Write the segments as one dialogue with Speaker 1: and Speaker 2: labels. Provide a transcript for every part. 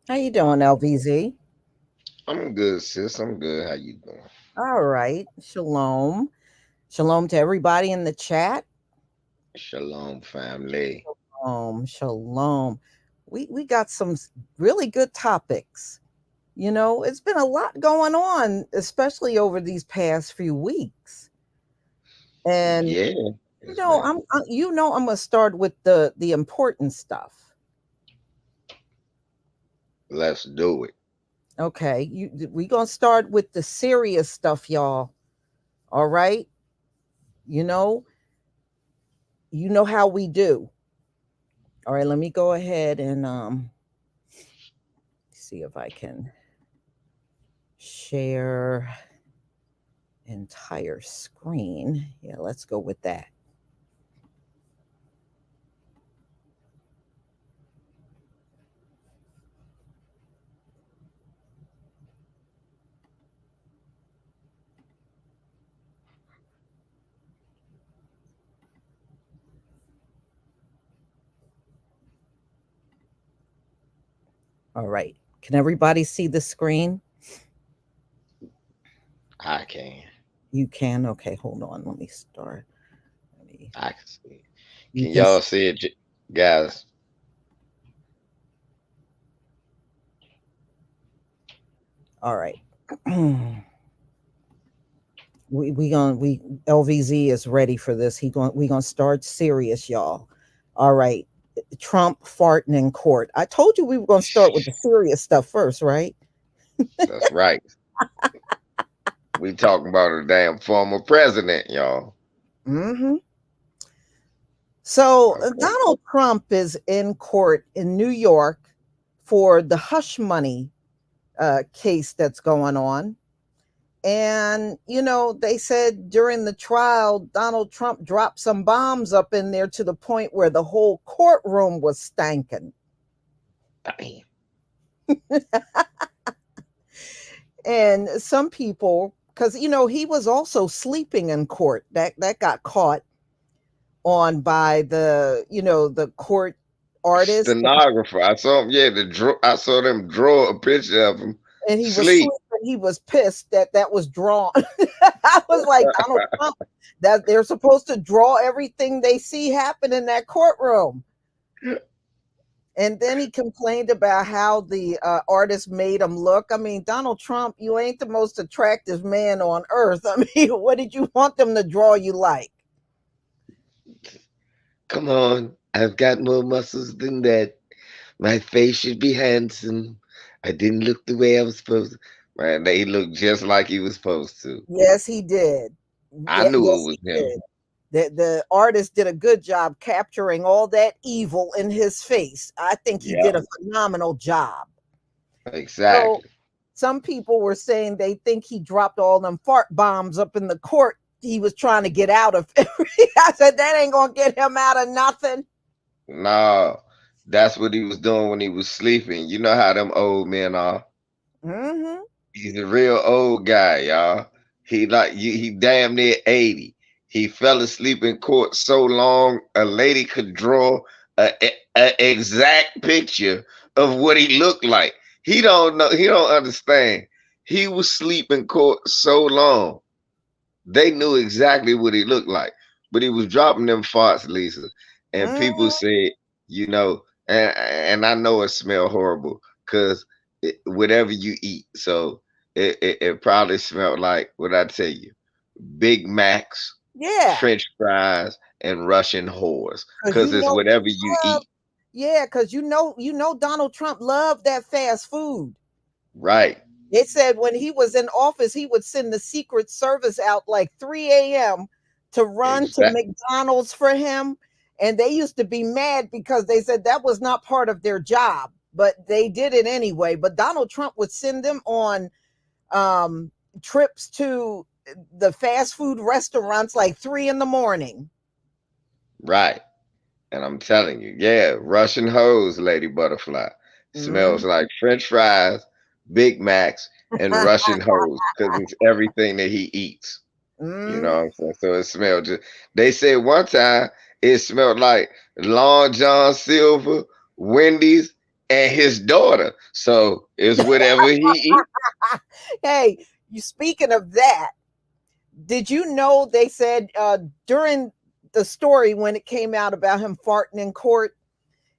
Speaker 1: How you doing, LVZ?
Speaker 2: I'm good, sis. I'm good. How you doing?
Speaker 1: All right. Shalom. Shalom to everybody in the chat.
Speaker 2: Shalom, family.
Speaker 1: Shalom. We got some really good topics. You know, it's been a lot going on, especially over these past few weeks. And
Speaker 2: Yeah,
Speaker 1: you
Speaker 2: yes,
Speaker 1: know,
Speaker 2: man.
Speaker 1: I'm gonna start with the important stuff.
Speaker 2: Let's do it.
Speaker 1: Okay, we gonna start with the serious stuff, y'all. All right, you know, you know how we do. All right, let me go ahead and see if I can share entire screen. Yeah, let's go with that. All right. Can everybody see the screen?
Speaker 2: I can.
Speaker 1: You can. Okay, hold on. Let me start. Let me.
Speaker 2: I can see it.
Speaker 1: You
Speaker 2: Can
Speaker 1: can.
Speaker 2: y'all see it, guys?
Speaker 1: All right. we LVZ is ready for this. We gonna start serious, y'all. All right. Trump farting in court. I told you we were gonna start with the serious stuff first, right?
Speaker 2: That's right. We talking about a damn former president, y'all.
Speaker 1: Mm-hmm. So
Speaker 2: Okay.
Speaker 1: Donald Trump is in court in New York for the hush money case that's going on. And, they said during the trial, Donald Trump dropped some bombs up in there to the point where the whole courtroom was stanking.
Speaker 2: Damn.
Speaker 1: And some people, because, he was also sleeping in court. That got caught on by the court artist.
Speaker 2: Stenographer. I saw him. Yeah, I saw them draw a picture of him
Speaker 1: And he was
Speaker 2: sleep.
Speaker 1: sleeping. He was pissed that was drawn. I was like, Donald Trump, that they're supposed to draw everything they see happen in that courtroom. And then he complained about how the artist made him look. I mean, Donald Trump, you ain't the most attractive man on earth. I mean, what did you want them to draw you like?
Speaker 2: Come on, I've got more muscles than that. My face should be handsome. I didn't look the way I was supposed to. Man, they looked just like he was supposed to.
Speaker 1: Yes, he did.
Speaker 2: I knew
Speaker 1: Yes,
Speaker 2: it was
Speaker 1: he
Speaker 2: him.
Speaker 1: did. The artist did a good job capturing all that evil in his face. I think he did
Speaker 2: Yeah,
Speaker 1: a phenomenal job. So
Speaker 2: exactly.
Speaker 1: some people were saying they think he dropped all them fart bombs up in the court. He was trying to get out of. I said that ain't gonna get him out of nothing.
Speaker 2: No, that's what he was doing when he was sleeping. You know how them old men are.
Speaker 1: Hmm.
Speaker 2: He's a real old guy, y'all. He damn near 80. He fell asleep in court so long a lady could draw a exact picture of what he looked like. He don't know, he don't understand. He was sleep in court so long. They knew exactly what he looked like. But he was dropping them farts, Lisa. And people
Speaker 1: Hmm.
Speaker 2: said, and I know it smelled horrible because whatever you eat. So it probably smelled like what I tell you, Big Macs,
Speaker 1: Yeah,
Speaker 2: French fries, and Russian whores.
Speaker 1: because
Speaker 2: Because it's whatever you eat.
Speaker 1: yeah, because Donald Trump loved that fast food.
Speaker 2: Right.
Speaker 1: It said when he was in office, he would send the Secret Service out like 3 a.m. to run to
Speaker 2: Exactly.
Speaker 1: McDonald's for him. And they used to be mad because they said that was not part of their job, but they did it anyway. But Donald Trump would send them on trips to the fast food restaurants like 3 in the morning.
Speaker 2: Right. And I'm telling you, yeah, Russian hose, Lady Butterfly. Smells
Speaker 1: Mm.
Speaker 2: like French fries, Big Macs, and Russian hose because it's everything that he eats. You know what
Speaker 1: Hmm.
Speaker 2: I'm saying? So it smelled just, they said one time it smelled like Long John Silver, Wendy's, and his daughter. So it's whatever he eats.
Speaker 1: Hey, you speaking of that, did you know they said during the story when it came out about him farting in court,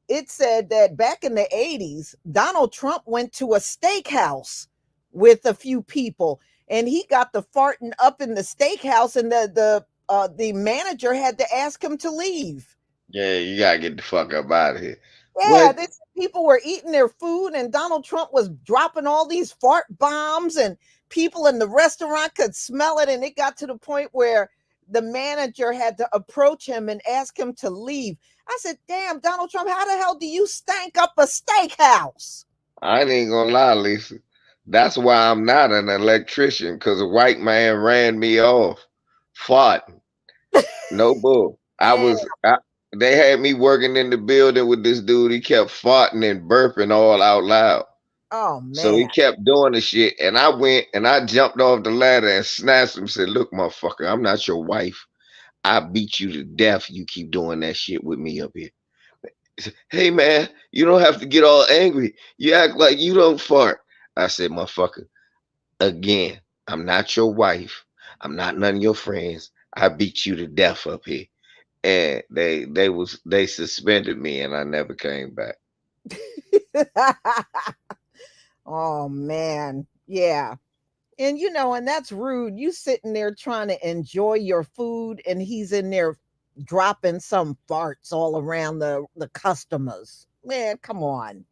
Speaker 1: it said that back in the 80s, Donald Trump went to a steakhouse with a few people and he got the farting up in the steakhouse and the manager had to ask him to leave.
Speaker 2: Yeah, you gotta get the fuck up out of here.
Speaker 1: Yeah,
Speaker 2: What?
Speaker 1: this people were eating their food and Donald Trump was dropping all these fart bombs and people in the restaurant could smell it and it got to the point where the manager had to approach him and ask him to leave. I said, "Damn, Donald Trump, how the hell do you stank up a steakhouse?"
Speaker 2: I ain't gonna lie, Lisa. That's why I'm not an electrician, because a white man ran me off. Farting. No bull.
Speaker 1: Man,
Speaker 2: They had me working in the building with this dude. He kept farting and burping all out loud.
Speaker 1: oh
Speaker 2: So he
Speaker 1: man.
Speaker 2: kept doing the shit. And I went and I jumped off the ladder and snatched him and said, "Look, motherfucker, I'm not your wife. I beat you to death. You keep doing that shit with me up here." He said, "Hey man, you don't have to get all angry. You act like you don't fart." I said, "Motherfucker, again, I'm not your wife. I'm not none of your friends. I beat you to death up here." And they suspended me and I never came back.
Speaker 1: Oh man. Yeah. And and that's rude. You sitting there trying to enjoy your food and he's in there dropping some farts all around the customers. Man, come on.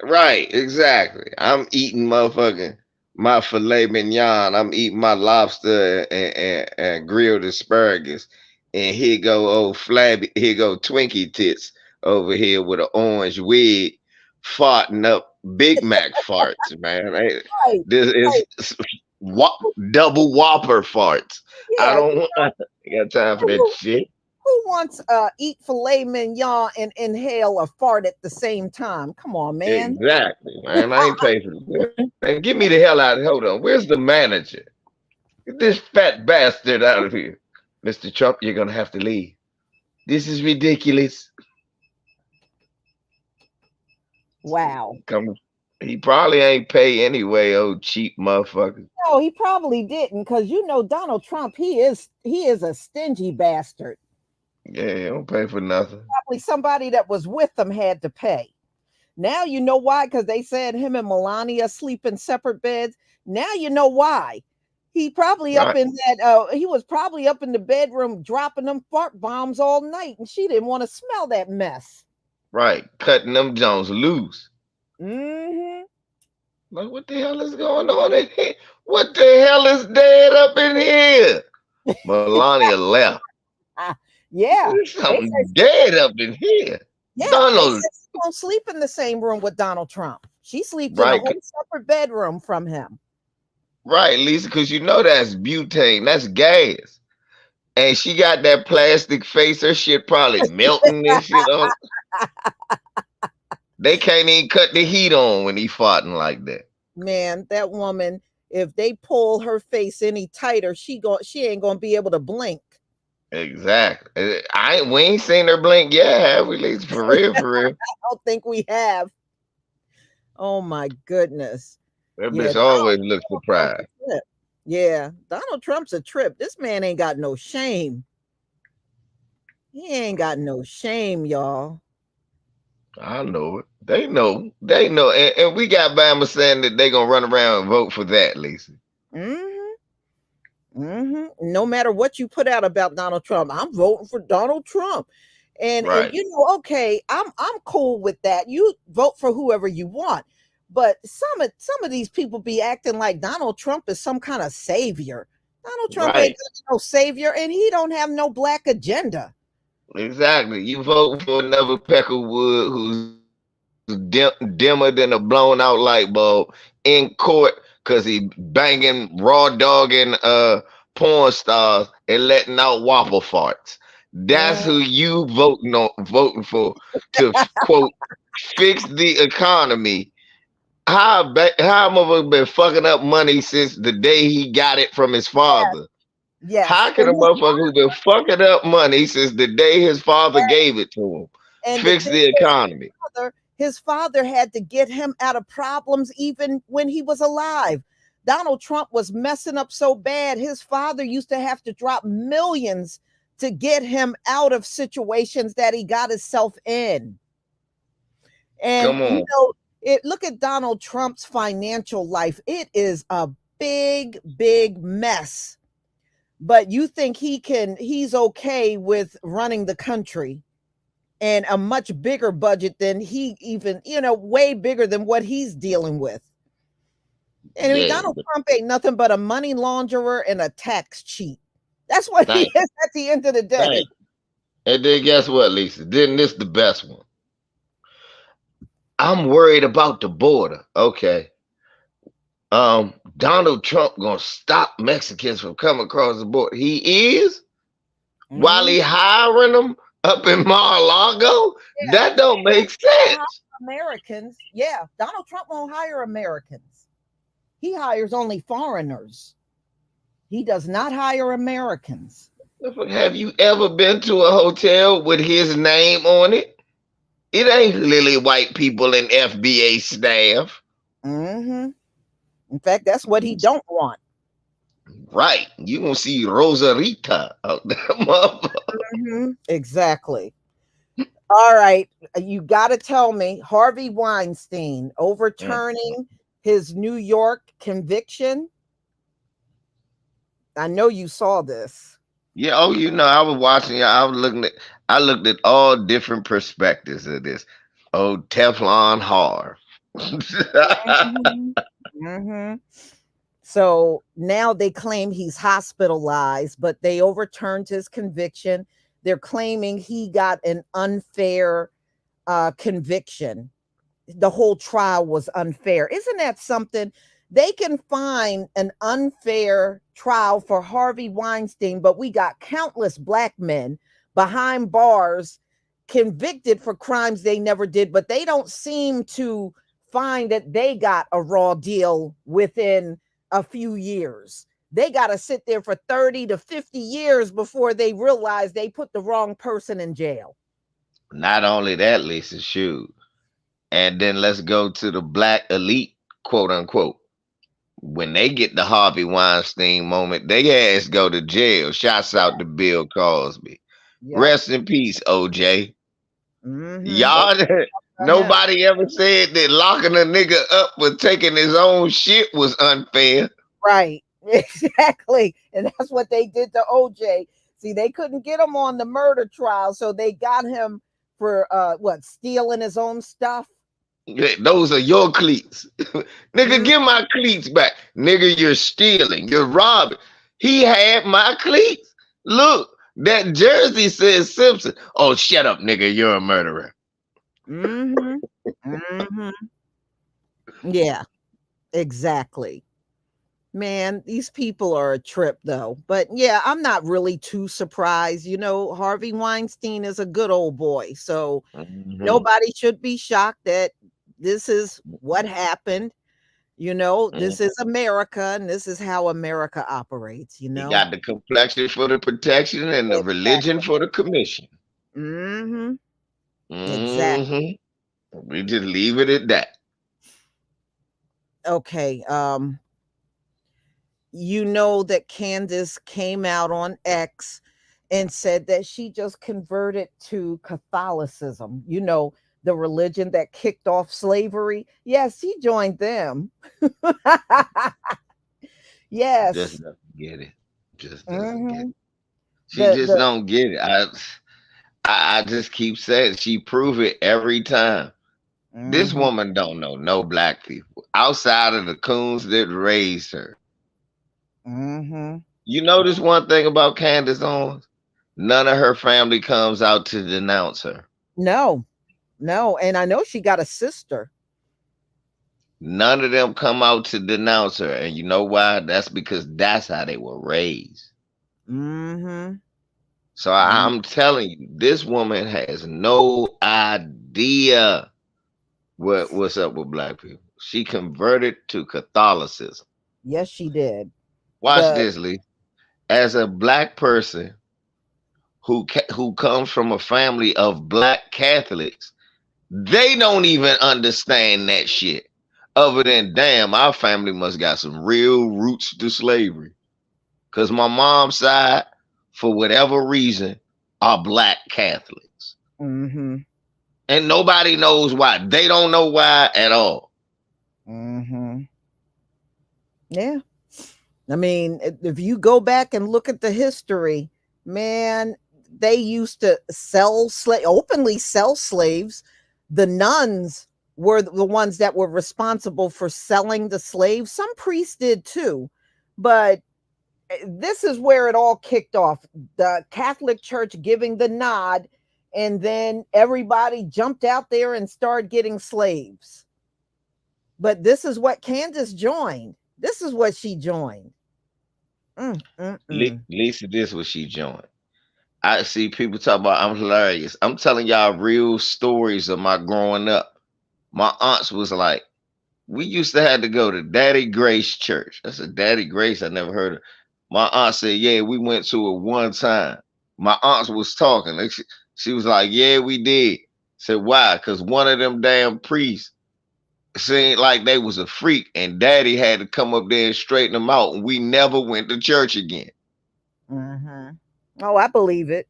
Speaker 2: Right, exactly. I'm eating motherfucking my filet mignon. I'm eating my lobster and grilled asparagus. And here go old flabby, here go Twinkie tits over here with an orange wig farting up Big Mac farts, man.
Speaker 1: Right,
Speaker 2: This
Speaker 1: right.
Speaker 2: is double Whopper farts. I
Speaker 1: Yeah.
Speaker 2: don't want. I got time for that
Speaker 1: Who,
Speaker 2: shit.
Speaker 1: who wants eat filet mignon and inhale a fart at the same time? Come on, man.
Speaker 2: Exactly, man. I ain't paying for this. Man, get me the hell out. Hold on. Where's the manager? Get this fat bastard out of here. Mr. Trump, you're gonna have to leave. This is ridiculous.
Speaker 1: Wow.
Speaker 2: Come, he probably ain't pay anyway, old cheap motherfucker.
Speaker 1: No, he probably didn't, because Donald Trump, he is a stingy bastard.
Speaker 2: Yeah, he don't pay for nothing.
Speaker 1: Probably somebody that was with him had to pay. Now you know why, because they said him and Melania sleep in separate beds. Now you know why. He probably up
Speaker 2: Right,
Speaker 1: in that he was probably up in the bedroom dropping them fart bombs all night, and she didn't want to smell that mess.
Speaker 2: right. Cutting them Jones loose.
Speaker 1: Mm-hmm.
Speaker 2: Like, what the hell is going on in here? What the hell is dead up in here? Melania left.
Speaker 1: Yeah.
Speaker 2: There's
Speaker 1: They
Speaker 2: something
Speaker 1: said
Speaker 2: dead up in here.
Speaker 1: they
Speaker 2: Donald,
Speaker 1: said she won't sleep in the same room with Donald Trump. She sleeps in a
Speaker 2: right,
Speaker 1: whole separate bedroom from him.
Speaker 2: right, Lisa, because you know that's butane, that's gas. And she got that plastic face, her shit probably melting and shit on. They can't even cut the heat on when he farting like that.
Speaker 1: Man, that woman, if they pull her face any tighter, she ain't gonna be able to blink.
Speaker 2: Exactly. We ain't seen her blink yet, have we, Lisa? For real, for real.
Speaker 1: I don't think we have. Oh my goodness.
Speaker 2: That
Speaker 1: Yeah,
Speaker 2: bitch always looks
Speaker 1: Trump's
Speaker 2: surprised.
Speaker 1: a trip. Yeah, Donald Trump's a trip. This man ain't got no shame. He ain't got no shame, y'all.
Speaker 2: I know it. They know. They know. And we got Bama saying that they gonna run around and vote for that, Lisa.
Speaker 1: No matter what you put out about Donald Trump, I'm voting for Donald Trump. And
Speaker 2: Right.
Speaker 1: okay, I'm cool with that. You vote for whoever you want. But some of these people be acting like Donald Trump is some kind of savior. Donald Trump ain't
Speaker 2: Right.
Speaker 1: no savior, and he don't have no black agenda.
Speaker 2: Exactly. You vote for another Peckerwood who's dimmer than a blown out light bulb in court because he banging raw dogging porn stars and letting out whopper farts. That's
Speaker 1: Mm.
Speaker 2: who you voting for to quote fix the economy. How motherfucker been fucking up money since the day he got it from his father?
Speaker 1: Yes,
Speaker 2: How can a motherfucker who been fucking up money since the day his father gave it to him
Speaker 1: and the
Speaker 2: fix
Speaker 1: thing
Speaker 2: the
Speaker 1: is,
Speaker 2: economy?
Speaker 1: his father had to get him out of problems even when he was alive. Donald Trump was messing up so bad, his father used to have to drop millions to get him out of situations that he got himself in. And
Speaker 2: Come on.
Speaker 1: look at Donald Trump's financial life. It is a big, big mess. But you think he's okay with running the country and a much bigger budget than he even, way bigger than what he's dealing with. And I mean,
Speaker 2: Yeah.
Speaker 1: Donald Trump ain't nothing but a money launderer and a tax cheat. That's what he
Speaker 2: Thank
Speaker 1: is at the end of the day.
Speaker 2: Thank And then guess what, Lisa? Then this the best one. I'm worried about the border. Okay. Donald Trump gonna stop Mexicans from coming across the border. He is while he hiring them up in Mar-a-Lago.
Speaker 1: Yeah.
Speaker 2: That don't make sense.
Speaker 1: Americans, yeah, Donald Trump won't hire Americans. He hires only foreigners. He does not hire Americans.
Speaker 2: Have you ever been to a hotel with his name on it? It ain't lily white people and FBA staff.
Speaker 1: In fact, that's what he don't want.
Speaker 2: Right. You gonna see Rosarita out there, motherfucker.
Speaker 1: Exactly. All right. You got to tell me, Harvey Weinstein overturning his New York conviction. I know you saw this.
Speaker 2: Yeah, oh, I was watching. I looked at all different perspectives of this. Oh, Teflon Harv.
Speaker 1: So now they claim he's hospitalized, but they overturned his conviction. They're claiming he got an unfair conviction. the whole trial was unfair. Isn't that something? They can find an unfair trial for Harvey Weinstein, but we got countless black men behind bars convicted for crimes they never did, but they don't seem to find that they got a raw deal within a few years. They got to sit there for 30 to 50 years before they realize they put the wrong person in jail.
Speaker 2: Not only that, Lisa, shoot. And then let's go to the black elite, quote unquote. When they get the Harvey Weinstein moment, they ass go to jail. Shouts out to Bill Cosby.
Speaker 1: Yep.
Speaker 2: Rest in peace, OJ.
Speaker 1: Mhm.
Speaker 2: Y'all, nobody ever said that locking a nigga up for taking his own shit was unfair.
Speaker 1: Right. Exactly. And that's what they did to OJ. See, they couldn't get him on the murder trial, so they got him for stealing his own stuff.
Speaker 2: Those are your cleats. Nigga, give my cleats back. Nigga, you're stealing. You're robbing. He had my cleats. Look, that jersey says Simpson. Oh, shut up, nigga. You're a murderer.
Speaker 1: Mm-hmm. Mm-hmm. Yeah, exactly. Man, these people are a trip, though. But yeah, I'm not really too surprised. You know, Harvey Weinstein is a good old boy. So nobody should be shocked that this is what happened. You know, this is America, and this is how America operates. You know,
Speaker 2: he got the complexion for the protection and the religion for the commission.
Speaker 1: Mm-hmm.
Speaker 2: Exactly. We just leave it at that.
Speaker 1: Okay. You know that Candace came out on X and said that she just converted to Catholicism. You know, the religion that kicked off slavery. Yes, she joined them. Yes.
Speaker 2: Just doesn't get it. Just doesn't get it. She just don't get it. I just keep saying she prove it every time. This woman don't know no black people outside of the coons that raised her. You notice one thing about Candace Owens? None of her family comes out to denounce her.
Speaker 1: No. And I know she got a sister.
Speaker 2: None of them come out to denounce her. And you know why? That's because that's how they were raised. So I'm telling you, this woman has no idea what's up with black people. She converted to Catholicism.
Speaker 1: Yes, she did.
Speaker 2: Watch this, Lee. As a black person who comes from a family of black Catholics, they don't even understand that shit. Other than, damn, our family must got some real roots to slavery. Because my mom's side, for whatever reason, are black Catholics. And nobody knows why. They don't know why at all.
Speaker 1: Yeah. I mean, if you go back and look at the history, man, they used to openly sell slaves. The nuns were the ones that were responsible for selling the slaves. Some priests did too, but this is where it all kicked off. The Catholic Church giving the nod, and then everybody jumped out there and started getting slaves. But this is what Candace joined. This is what she joined.
Speaker 2: Lisa, this what she joined. I see people talk about I'm hilarious. I'm telling y'all real stories of my growing up. My aunts was like, we used to have to go to Daddy Grace Church. I said, Daddy Grace, I never heard of. My aunt said, yeah, we went to it one time. My aunts was talking. She was like, yeah, we did. I said, why? Because one of them damn priests seemed like they was a freak, and Daddy had to come up there and straighten them out, and we never went to church again.
Speaker 1: Oh, I believe it.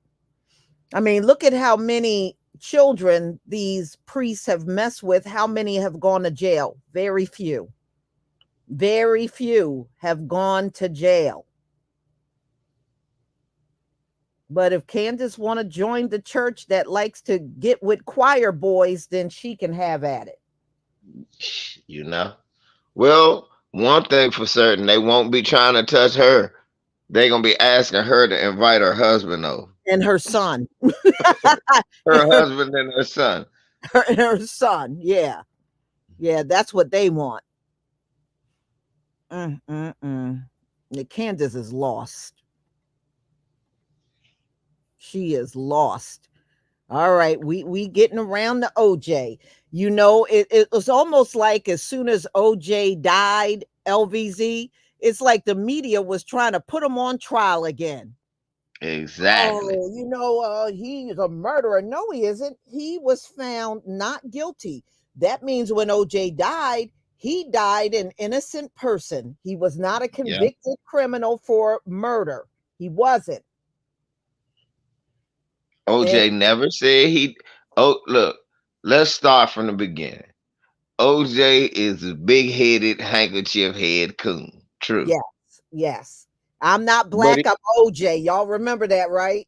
Speaker 1: I mean, look at how many children these priests have messed with. How many have gone to jail? Very few. Very few have gone to jail. But if Candace want to join the church that likes to get with choir boys, then she can have at it.
Speaker 2: You know? Well, one thing for certain, they won't be trying to touch her. They're going to be asking her to invite her husband over.
Speaker 1: And her son.
Speaker 2: Her husband and her son.
Speaker 1: Her son, yeah. Yeah, that's what they want. Mm. Candace is lost. She is lost. All right, we getting around to OJ. You know, it was almost like as soon as OJ died, LVZ, it's like the media was trying to put him on trial again.
Speaker 2: Exactly.
Speaker 1: Oh, he's a murderer. No, he isn't. He was found not guilty. That means when OJ died, he died an innocent person. He was not a
Speaker 2: Yeah.
Speaker 1: convicted criminal for murder. He wasn't. And
Speaker 2: OJ never said he. Oh, look, let's start from the beginning. OJ is a big headed, handkerchief head coon. True.
Speaker 1: yes, yes. I'm not
Speaker 2: But
Speaker 1: black, I'm OJ. Y'all remember that, right?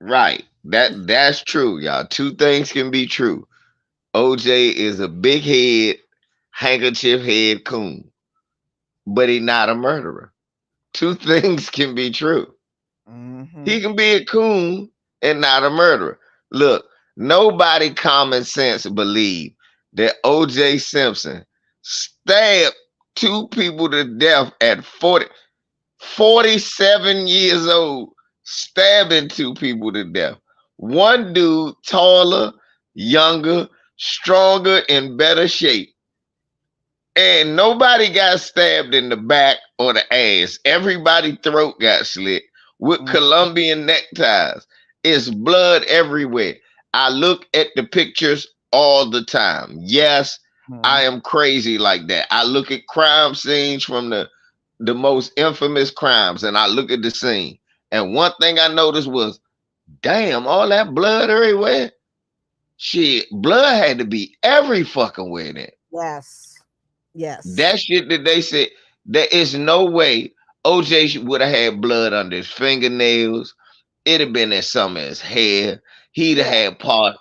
Speaker 2: right. That's true, y'all. Two things can be true. OJ is a big head, handkerchief head coon, but he not a murderer. Two things can be true.
Speaker 1: Mm-hmm.
Speaker 2: He can be a coon and not a murderer. Look, nobody common sense believe that OJ Simpson stabbed two people to death at 47 years old, stabbing two people to death. One dude, taller, younger, stronger, in better shape. And nobody got stabbed in the back or the ass. Everybody throat got slit with
Speaker 1: Mm-hmm.
Speaker 2: Colombian neckties. It's blood everywhere. I look at the pictures all the time. Yes, I am crazy like that. I look at crime scenes from the most infamous crimes and I look at the scene. And one thing I noticed was, damn, all that blood everywhere. Shit, blood had to be every fucking where then.
Speaker 1: Yes. Yes.
Speaker 2: That shit that they said, there is no way OJ would have had blood under his fingernails. It'd have been in some of his hair. He'd have
Speaker 1: Yeah.
Speaker 2: had part.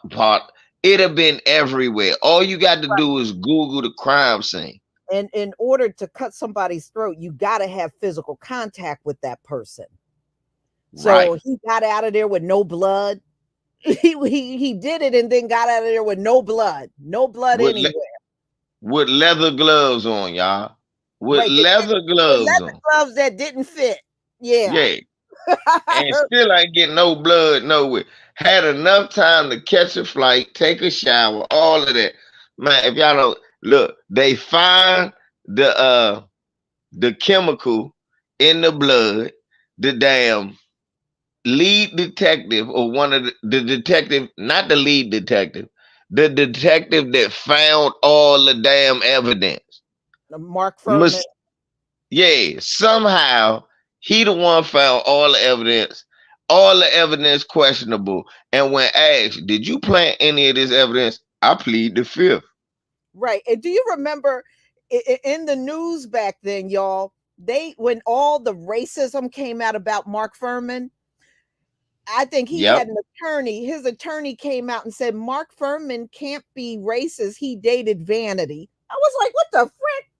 Speaker 2: It'd have been everywhere. All you got to do is Google the crime scene.
Speaker 1: And in order to cut somebody's throat, you got to have physical contact with that person.
Speaker 2: Right.
Speaker 1: So he got out of there with no blood. He did it and then got out of there with no blood. No blood
Speaker 2: With
Speaker 1: anywhere.
Speaker 2: with leather gloves on, y'all. With
Speaker 1: Right.
Speaker 2: leather gloves
Speaker 1: Leather
Speaker 2: on.
Speaker 1: gloves that didn't fit. Yeah.
Speaker 2: Yeah. And still ain't getting no blood nowhere. Had enough time to catch a flight, take a shower, all of that. Man, if y'all don't look, they find the chemical in the blood. The damn lead detective or one of the detective, not the lead detective, the detective that found all the damn evidence.
Speaker 1: Mark Furman.
Speaker 2: Yeah, somehow he the one found all the evidence questionable. And when asked, did you plant any of this evidence? I plead the fifth.
Speaker 1: Right. And do you remember in the news back then, y'all, when all the racism came out about Mark Furman, I think he
Speaker 2: Yep.
Speaker 1: had an attorney. His attorney came out and said Mark Furman can't be racist. He dated Vanity. I was like, what the frick?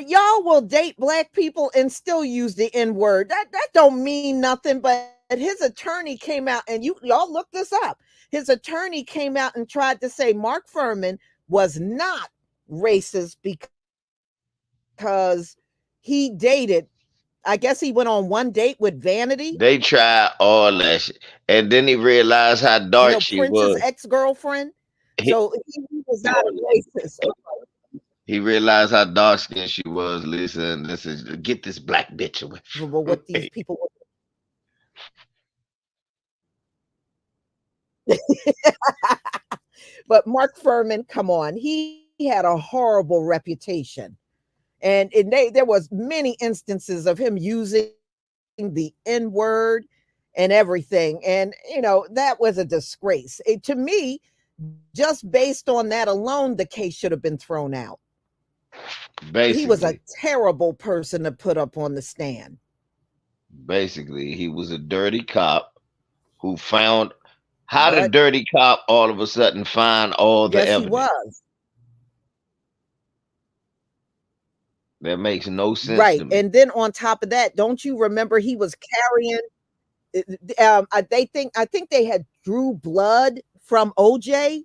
Speaker 1: Y'all will date black people and still use the N word. That don't mean nothing. But his attorney came out and y'all look this up. His attorney came out and tried to say Mark Furman was not racist because he dated. I guess he went on one date with Vanity.
Speaker 2: They tried all that shit. And then he realized how dark she
Speaker 1: Prince's
Speaker 2: was.
Speaker 1: ex-girlfriend.
Speaker 2: He,
Speaker 1: So he was not a racist.
Speaker 2: he realized how dark skinned she was. Listen, get this black bitch away from
Speaker 1: What these
Speaker 2: me.
Speaker 1: people but Mark Furman, come on, he had a horrible reputation, and there was many instances of him using the N word and everything, and that was a disgrace. To me, just based on that alone, the case should have been thrown out. He was a
Speaker 2: Basically.
Speaker 1: terrible person to put up on the stand.
Speaker 2: Basically, he was a dirty cop who found how the
Speaker 1: But
Speaker 2: dirty cop all of a sudden find all the
Speaker 1: yes, he
Speaker 2: evidence.
Speaker 1: was.
Speaker 2: That makes no sense to
Speaker 1: Right.
Speaker 2: me.
Speaker 1: And then on top of that, don't you remember he was carrying I think they had drew blood from OJ,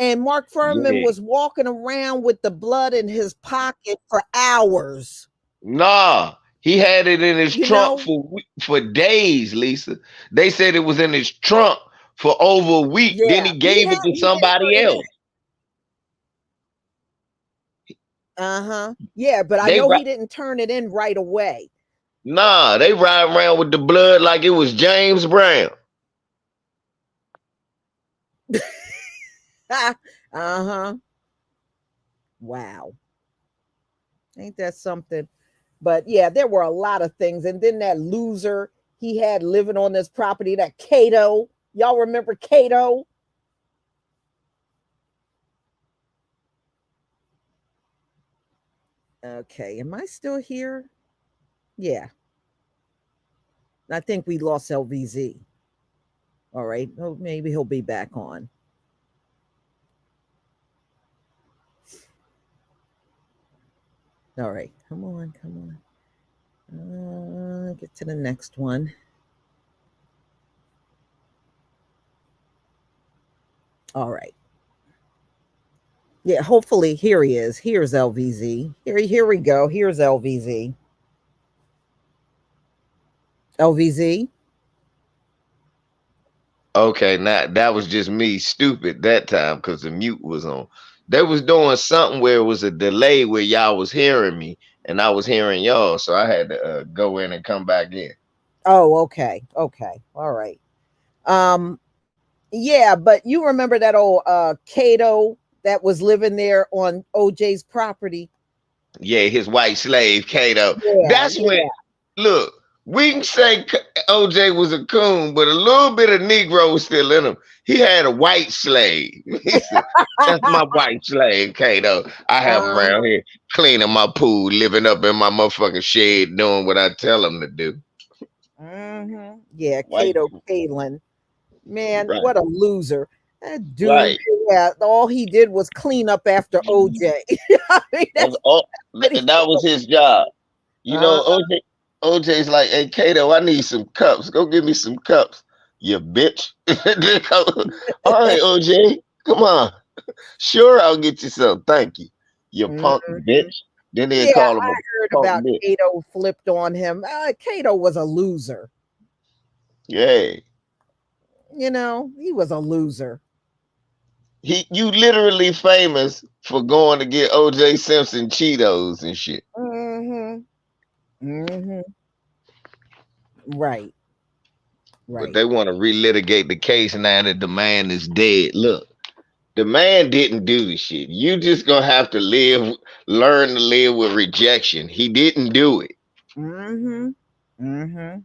Speaker 1: And Mark Furman
Speaker 2: Yeah.
Speaker 1: was walking around with the blood in his pocket for hours.
Speaker 2: Nah, he had it in his
Speaker 1: You
Speaker 2: trunk
Speaker 1: know?
Speaker 2: for days, Lisa. They said it was in his trunk for over a week. Then
Speaker 1: Yeah,
Speaker 2: he gave it to
Speaker 1: he didn't turn
Speaker 2: somebody
Speaker 1: it
Speaker 2: else.
Speaker 1: in. Uh-huh. Yeah, but I
Speaker 2: They
Speaker 1: know
Speaker 2: ri-
Speaker 1: he didn't turn it in right away.
Speaker 2: nah, they ride around with the blood like it was James Brown.
Speaker 1: Uh-huh. Wow. Ain't that something? But yeah, there were a lot of things. And then that loser he had living on this property, that Cato. Y'all remember Cato? Okay, am I still here? Yeah, I think we lost LVZ. All right, oh, maybe he'll be back on. All right, come on, come on. Get to the next one. All right. Yeah, hopefully here he is. Here's LVZ. Here we go. Here's LVZ. LVZ.
Speaker 2: Okay, now that was just me stupid that time because the mute was on. They was doing something where it was a delay where y'all was hearing me and I was hearing y'all, so I had to go in and come back in.
Speaker 1: Oh, okay. Okay. All right. Um, yeah, but you remember that old Cato that was living there on OJ's property?
Speaker 2: Yeah, his white slave Kato.
Speaker 1: Yeah,
Speaker 2: That's when
Speaker 1: yeah.
Speaker 2: look. We can say OJ was a coon, but a little bit of Negro was still in him. He had a white slave. He said, "That's my white slave, Kato. I have him
Speaker 1: uh,
Speaker 2: around here cleaning my pool, living up in my motherfucking shed, doing what I tell him to do."
Speaker 1: yeah,
Speaker 2: White,
Speaker 1: Cato Kalin. Man,
Speaker 2: right,
Speaker 1: what a loser. That dude,
Speaker 2: right.
Speaker 1: yeah, all he did was clean up after OJ. I mean,
Speaker 2: That's
Speaker 1: that's
Speaker 2: all.
Speaker 1: what he
Speaker 2: That was his job. You
Speaker 1: uh,
Speaker 2: know, OJ's like, "Hey, Kato, I need some cups. Go get me some cups, you bitch." All right, OJ, come on. Sure, I'll get you some. Thank you, you punk
Speaker 1: mhm.
Speaker 2: bitch. Then they
Speaker 1: Yeah,
Speaker 2: call him
Speaker 1: I
Speaker 2: a
Speaker 1: heard
Speaker 2: punk
Speaker 1: about
Speaker 2: bitch.
Speaker 1: Cato flipped on him. Cato was a loser.
Speaker 2: Yeah,
Speaker 1: He was a loser.
Speaker 2: you literally famous for going to get OJ Simpson Cheetos and shit.
Speaker 1: hmm hmm Right,
Speaker 2: But
Speaker 1: right.
Speaker 2: they want to relitigate the case now that the man is dead. Look. The man didn't do the shit. You just gonna have to learn to live with rejection. He didn't do it.
Speaker 1: hmm hmm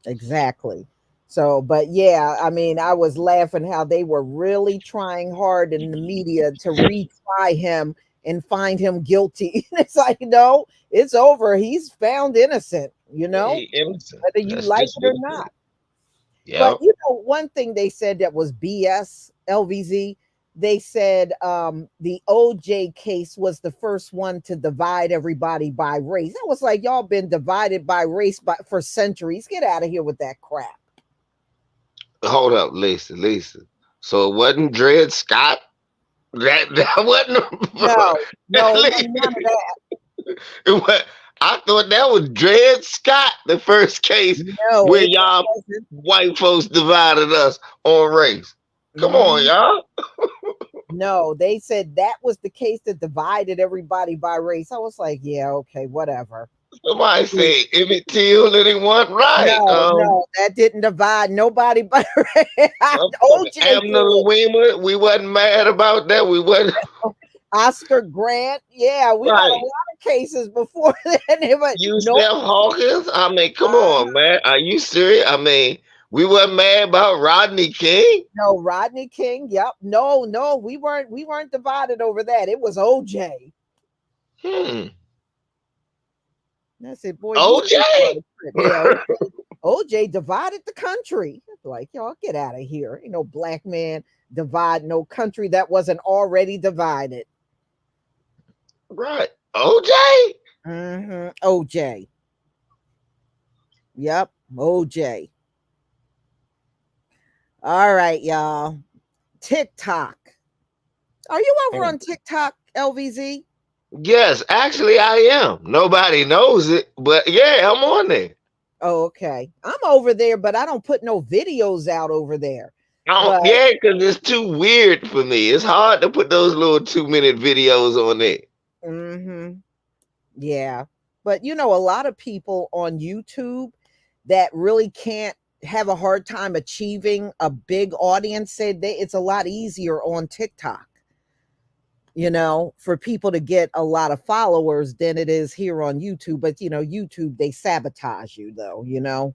Speaker 1: Exactly. So, but yeah, I mean, I was laughing how they were really trying hard in the media to retry him and find him guilty. It's like, no, it's over. He's found innocent,
Speaker 2: Hey, innocent.
Speaker 1: whether you
Speaker 2: That's
Speaker 1: like
Speaker 2: just
Speaker 1: it
Speaker 2: what
Speaker 1: or
Speaker 2: it is.
Speaker 1: not. But
Speaker 2: Yep.
Speaker 1: one thing they said that was BS, LVZ, they said the OJ case was the first one to divide everybody by race. I was like, y'all been divided by race for centuries. Get out of here with that crap.
Speaker 2: Hold up, Lisa. So it wasn't Dred Scott? That wasn't
Speaker 1: No, no, it wasn't none of that.
Speaker 2: it was, I thought that was Dred Scott, the first case
Speaker 1: No,
Speaker 2: where
Speaker 1: it
Speaker 2: y'all
Speaker 1: wasn't.
Speaker 2: white folks divided us on race. Come on,
Speaker 1: Mhm.
Speaker 2: y'all.
Speaker 1: No, they said that was the case that divided everybody by race. I was like, yeah, okay, whatever.
Speaker 2: Somebody said Emmett Till and it wasn't right.
Speaker 1: No, no, that didn't divide nobody but
Speaker 2: Motherfucker,
Speaker 1: OJ
Speaker 2: Abner
Speaker 1: did.
Speaker 2: Louima, we wasn't mad about that. We wasn't
Speaker 1: Oscar Grant. Yeah, we got a
Speaker 2: right.
Speaker 1: lot of cases before then. But no,
Speaker 2: Yusef Hawkins. I mean, come
Speaker 1: uh,
Speaker 2: on, man. Are you serious? I mean, we wasn't mad about Rodney King.
Speaker 1: no, Rodney King. Yep. No, no, we weren't divided over that. It was OJ.
Speaker 2: Hmm.
Speaker 1: I said, boy, these
Speaker 2: OJ.
Speaker 1: people are a trip. Yeah, OJ divided the country. Like, y'all get out of here. Ain't no black man divide no country that wasn't already divided.
Speaker 2: Right. OJ.
Speaker 1: OJ. Yep. OJ. All right, y'all. TikTok. Are you over
Speaker 2: Mm.
Speaker 1: on TikTok, LVZ?
Speaker 2: Yes, actually I am. Nobody knows it, but yeah, I'm on there.
Speaker 1: Oh, okay. I'm over there, but I don't put no videos out over there. But
Speaker 2: Yeah, because it's too weird for me. It's hard to put those little 2-minute videos on there.
Speaker 1: yeah. But you know, a lot of people on YouTube that really can't have a hard time achieving a big audience said it's a lot easier on TikTok, you know, for people to get a lot of followers than it is here on YouTube. But you know, YouTube, they sabotage you though, you know.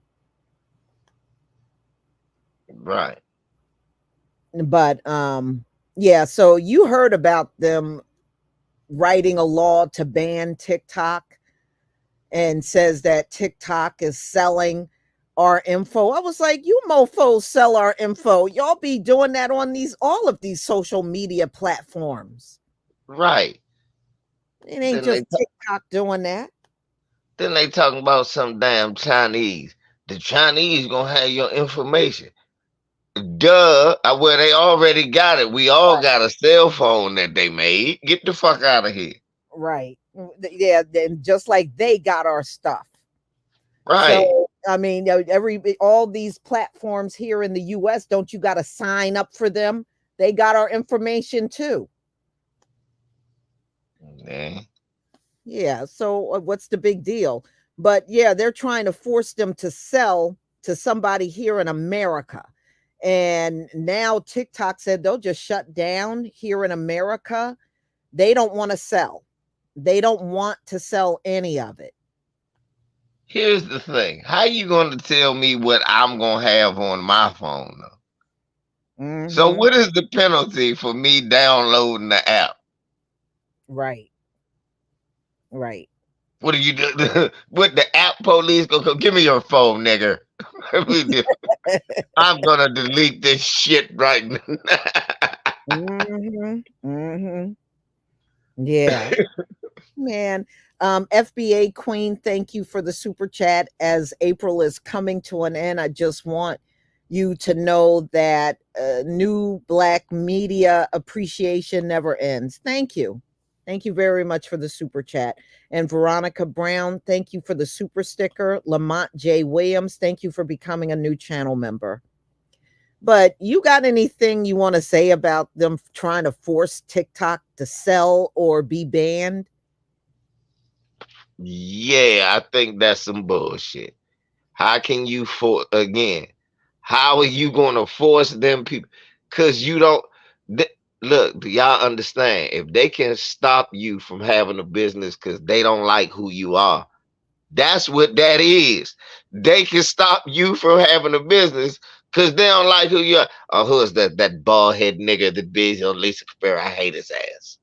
Speaker 2: Right.
Speaker 1: But yeah, so you heard about them writing a law to ban TikTok and says that TikTok is selling our info. I was like, you mofos sell our info. Y'all be doing that on all of these social media platforms.
Speaker 2: Right.
Speaker 1: It ain't
Speaker 2: Then
Speaker 1: just TikTok doing that.
Speaker 2: then they talking about some damn Chinese. The Chinese gonna have your information. Duh. Well, they already got it. We all got a cell phone that they made. Get the fuck out of here.
Speaker 1: Right. Yeah, then just like they got our stuff.
Speaker 2: Right.
Speaker 1: So I mean, all these platforms here in the US, don't you got to sign up for them? They got our information too.
Speaker 2: Yeah.
Speaker 1: Yeah. So what's the big deal? But yeah, they're trying to force them to sell to somebody here in America. And now TikTok said they'll just shut down here in America. They don't want to sell. They don't want to sell any of it.
Speaker 2: Here's the thing. How you gonna tell me what I'm gonna have on my phone though? So
Speaker 1: Mm-hmm.
Speaker 2: what is the penalty for me downloading the app?
Speaker 1: Right. Right.
Speaker 2: What do you do? What the app police go? Give me your phone, nigga. I'm gonna delete this shit right now.
Speaker 1: Mm-hmm. Mm-hmm. Yeah. Man. FBA Queen, thank you for the super chat. As April is coming to an end, I just want you to know that new Black media appreciation never ends. Thank you. Thank you very much for the super chat. And Veronica Brown, thank you for the super sticker. Lamont J. Williams, thank you for becoming a new channel member. But you got anything you want to say about them trying to force TikTok to sell or be banned?
Speaker 2: Yeah, I think that's some bullshit. How can you again? How are you going to force them people? Because you don't look. Do y'all understand? If they can stop you from having a business because they don't like who you are, that's what that is. They can stop you from having a business because they don't like who you are. Oh, who is that bald head nigga that busy on Lisa Cabrera? I hate his ass.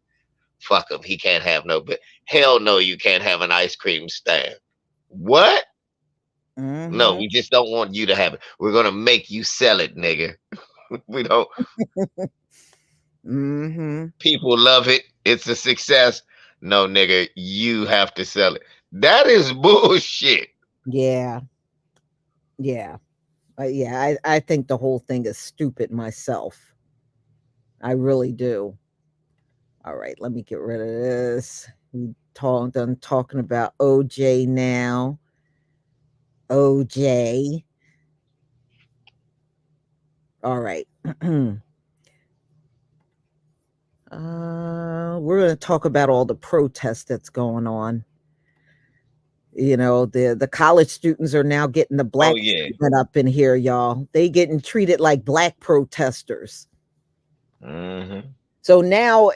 Speaker 2: Fuck him. He can't have no. But hell no, you can't have an ice cream stand. What? No,
Speaker 1: Mm-hmm.
Speaker 2: we just don't want you to have it. We're gonna make you sell it, nigga. We don't.
Speaker 1: Mm-hmm.
Speaker 2: People love it. It's a success. No, nigga, you have to sell it. That is bullshit.
Speaker 1: Yeah. Yeah. Yeah. I think the whole thing is stupid myself. I really do. All right, let me get rid of this. We done talking about OJ now. OJ. All right. We're going to talk about all the protests that's going on. You know, the college students are now getting the black treatment up in here, y'all. They getting treated like black protesters.
Speaker 2: Mm-hmm.
Speaker 1: So now,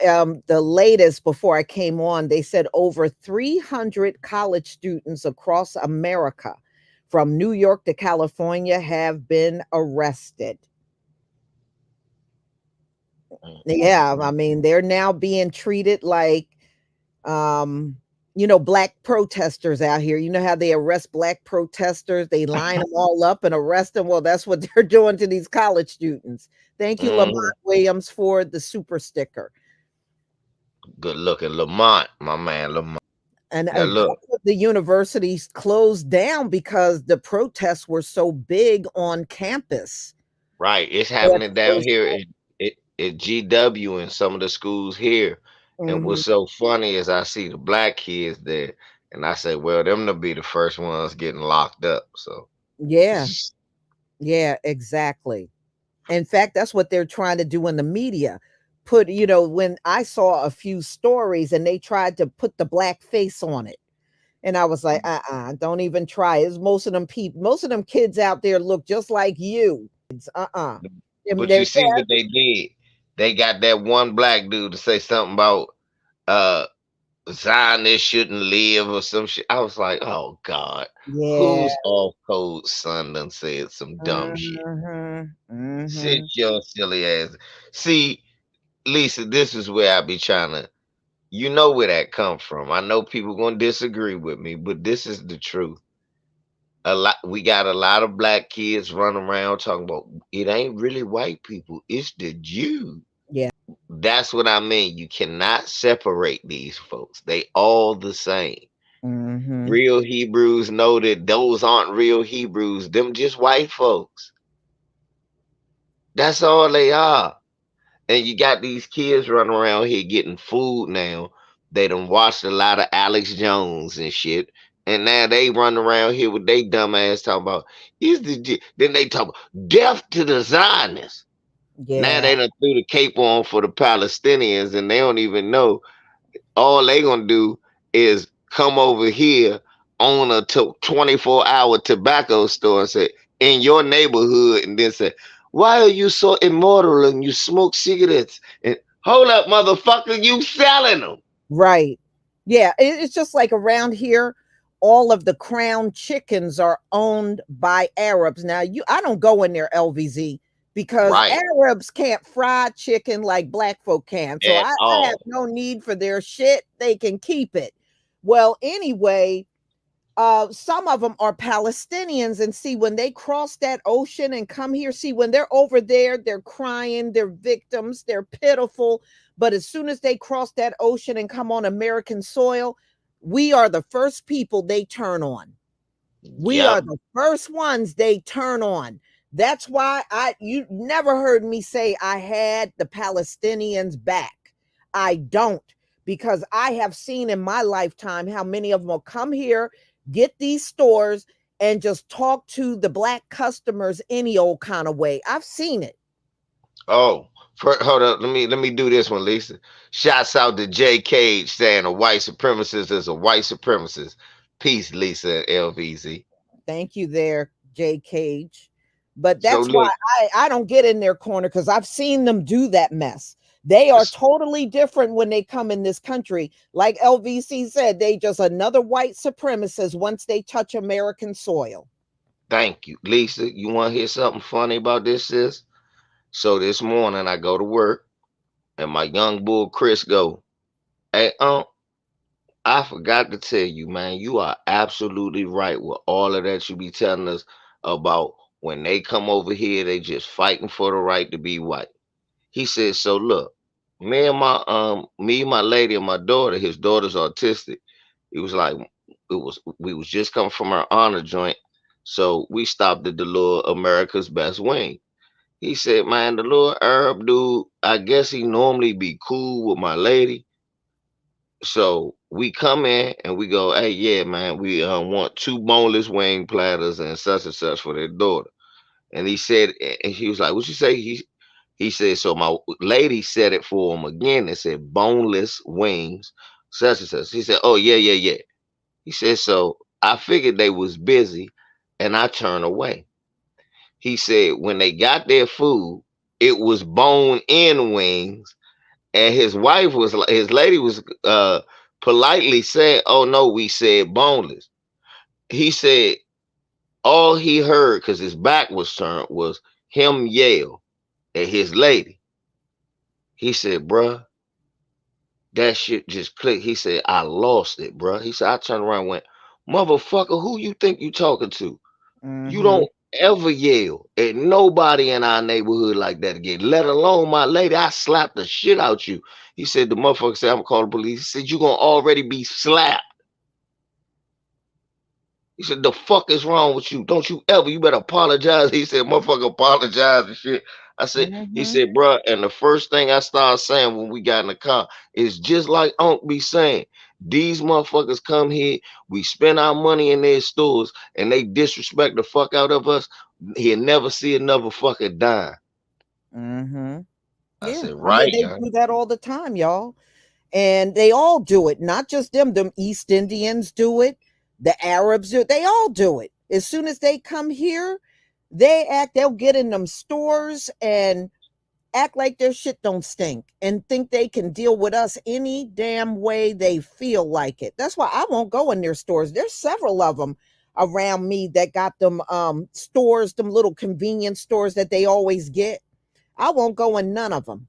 Speaker 1: the latest before I came on, they said over 300 college students across America, from New York to California, have been arrested. Yeah, I mean, they're now being treated like, black protesters out here. You know how they arrest black protesters? They line them all up and arrest them. Well, that's what they're doing to these college students. Thank you, Lamont Williams, for the super sticker.
Speaker 2: Good looking Lamont, my man Lamont.
Speaker 1: And the universities closed down because the protests were so big on campus.
Speaker 2: Right, it's happening down here. at GW and some of the schools here. And
Speaker 1: Hmm.
Speaker 2: what's so funny is I see the black kids there, and I say, well, them to be the first ones getting locked up. So
Speaker 1: Yeah, yeah, exactly. In fact, that's what they're trying to do in the media. Put, when I saw a few stories and they tried to put the black face on it. And I was like, don't even try. It's most of them people, most of them kids out there look just like you. Uh-uh.
Speaker 2: but you
Speaker 1: They're,
Speaker 2: see what they did? They got that one black dude to say something about uh Zionists shouldn't live or some shit. I was like, oh God,
Speaker 1: yeah.
Speaker 2: who's off code son done said some dumb shit?
Speaker 1: Hmm.
Speaker 2: Sit
Speaker 1: Hmm.
Speaker 2: your silly ass. See, Lisa, this is where I be trying to, you know where that come from. I know people gonna disagree with me, but this is the truth. We got a lot of black kids running around talking about it ain't really white people, it's the Jews.
Speaker 1: Yeah.
Speaker 2: That's what I mean. You cannot separate these folks. They all the same.
Speaker 1: Hmm.
Speaker 2: Real Hebrews know that those aren't real Hebrews. Them just white folks. That's all they are. And you got these kids running around here getting food now. They done watched a lot of Alex Jones and shit. And now they run around here with they dumb ass talking about then they talk about death to the Zionists. Now
Speaker 1: Yeah.
Speaker 2: they done threw the cape on for the Palestinians and they don't even know. All they gonna do is come over here, own a 24-hour tobacco store and say, in your neighborhood, and then say, why are you so immoral and you smoke cigarettes? And hold up, motherfucker, you selling them.
Speaker 1: Right. Yeah. It's just like around here, all of the crown chickens are owned by Arabs. Now, I don't go in there, LVZ, because
Speaker 2: Right,
Speaker 1: Arabs can't fry chicken like black folk can. So
Speaker 2: at
Speaker 1: I have
Speaker 2: all.
Speaker 1: no need for their shit. They can keep it. Well, anyway, some of them are Palestinians, and see when they cross that ocean and come here, see when they're over there, they're crying, they're victims, they're pitiful. But as soon as they cross that ocean and come on American soil, we are the first people they turn on. We are
Speaker 2: Yep.
Speaker 1: the first ones they turn on. That's why you never heard me say I had the Palestinians back. I don't, because I have seen in my lifetime how many of them will come here, get these stores, and just talk to the black customers any old kind of way. I've seen it.
Speaker 2: Oh, hold up. Let me do this one, Lisa. Shouts out to Jay Cage saying a white supremacist is a white supremacist. Peace, Lisa and LVZ.
Speaker 1: Thank you there, Jay Cage. But
Speaker 2: So
Speaker 1: that's why
Speaker 2: look,
Speaker 1: I don't get in their corner, because I've seen them do that mess. They are totally different when they come in this country. Like LVC said, they just another white supremacist once they touch American soil.
Speaker 2: thank you. Lisa, you want to hear something funny about this, sis? So this morning I go to work and my young bull Chris go, hey, I forgot to tell you, man, you are absolutely right with all of that you be telling us about when they come over here, they just fighting for the right to be white. He said, so look, me, my lady, and my daughter, his daughter's autistic. He was like, we was just coming from our honor joint. So we stopped at the little America's Best Wing. He said, man, the little Arab dude, I guess he normally be cool with my lady. So we come in and we go, hey, yeah, man, we want two boneless wing platters and such for their daughter. And he said, and he was like, what you say? He said, so my lady said it for him again and said, boneless wings, such and such. He said, oh, yeah, yeah, yeah. He said, so I figured they was busy and I turned away. He said, when they got their food, it was bone in wings. And his wife was like, his lady was politely saying, oh, no, we said boneless. He said, all he heard, because his back was turned, was him yell at his lady. He said, bruh, that shit just clicked. He said, I lost it, bruh. He said, I turned around and went, motherfucker, who you think you talking to? You
Speaker 1: Mm-hmm.
Speaker 2: don't ever yell at nobody in our neighborhood like that again, let alone my lady. I slapped the shit out you. He said, the motherfucker said, I'm gonna call the police. He said, you gonna already be slapped. He said, the fuck is wrong with you? Don't you ever, you better apologize. He said, motherfucker, apologize and shit. I said, he
Speaker 1: Mm-hmm.
Speaker 2: said, bruh, and the first thing I started saying when we got in the car is just like Unc be saying, these motherfuckers come here, we spend our money in their stores, and they disrespect the fuck out of us. He'll never see another fucking dime.
Speaker 1: Mm-hmm.
Speaker 2: I
Speaker 1: Yeah,
Speaker 2: said,
Speaker 1: I mean
Speaker 2: right,
Speaker 1: they
Speaker 2: young.
Speaker 1: do that all the time, y'all. And they all do it, not just them. Them East Indians do it, the Arabs do it, they all do it. As soon as they come here, they'll get in them stores and act like their shit don't stink and think they can deal with us any damn way they feel like it. That's why I won't go in their stores. There's several of them around me that got them stores, them little convenience stores that they always get. I won't go in none of them.